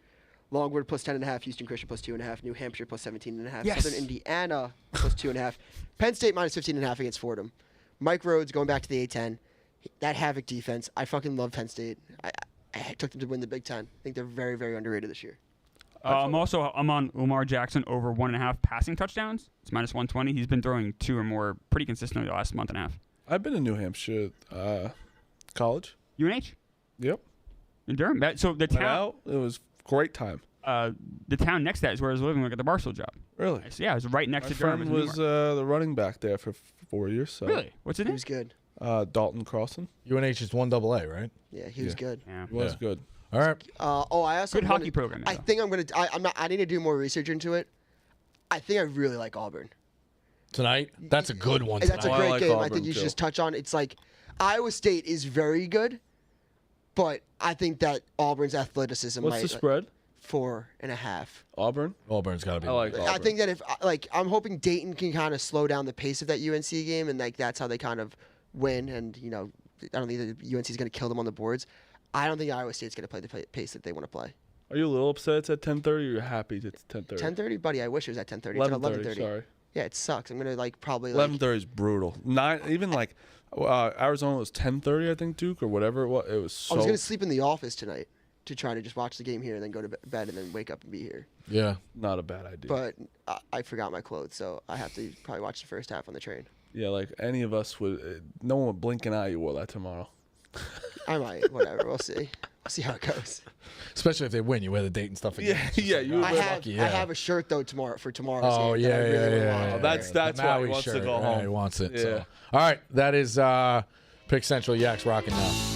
Longwood plus 10.5, Houston Christian plus 2.5, New Hampshire plus 17.5, Yes. Southern Indiana plus 2.5, Penn State minus 15.5 against Fordham. Mike Rhodes going back to the A-10. That Havoc defense, I fucking love Penn State. I took them to win the Big Ten. I think they're very, very underrated this year. I'm on Lamar Jackson over 1.5 passing touchdowns. It's minus 120. He's been throwing 2 or more pretty consistently the last month and a half. I've been in New Hampshire college. UNH Yep. in Durham. So the Went town, out. It was great time. the town next to that is where I was living. Like at the Barstool job. Really? So, yeah, it was right next My to Durham. friend It was Newmark. the running back there for 4 years. So. Really? What's his He name? was good. Dalton Crossan. UNH is 1AA, right? Yeah, he was Yeah. good. Yeah. He was Yeah. good. All right. I also Good hockey program. I though. think I'm gonna. I'm not. I need to do more research into it. I think I really like Auburn. Tonight? That's a good one And that's a tonight. great I like game. I Auburn, think you should too. just touch on. It's like Iowa State is very good, but I think that Auburn's athleticism What's might the spread? 4.5. Auburn. Auburn's got to be. I like Auburn. I think that if I'm hoping Dayton can kind of slow down the pace of that UNC game, and like that's how they kind of win. And I don't think that UNC is going to kill them on the boards. I don't think Iowa State's going to play the pace that they want to play. Are you a little upset it's at 10:30 or you're happy it's 10:30? 10:30, buddy. I wish it was at 10:30. It's at 11:30. Sorry. Yeah, it sucks. I'm gonna probably 11:30 is brutal. Even Arizona was 10:30, I think, Duke or whatever it was. It was so. I was gonna sleep in the office tonight to try to just watch the game here and then go to bed and then wake up and be here. Yeah. Not a bad idea. But I forgot my clothes, so I have to probably watch the first half on the train. Yeah, like any of us would. No one would blink an eye. You wore that tomorrow. I might. Whatever. We'll see. We'll see how it goes. Especially if they win, you wear the Dayton stuff again. Yeah, It's just yeah, like, you I would- have lucky, yeah. I have a shirt though for tomorrow's Oh, game. yeah, that I really yeah, would yeah, want. yeah. that's The why he Maui wants to shirt. go Yeah, home. he wants it. Yeah. So. All right, that is Pick Central Yaks rocking now.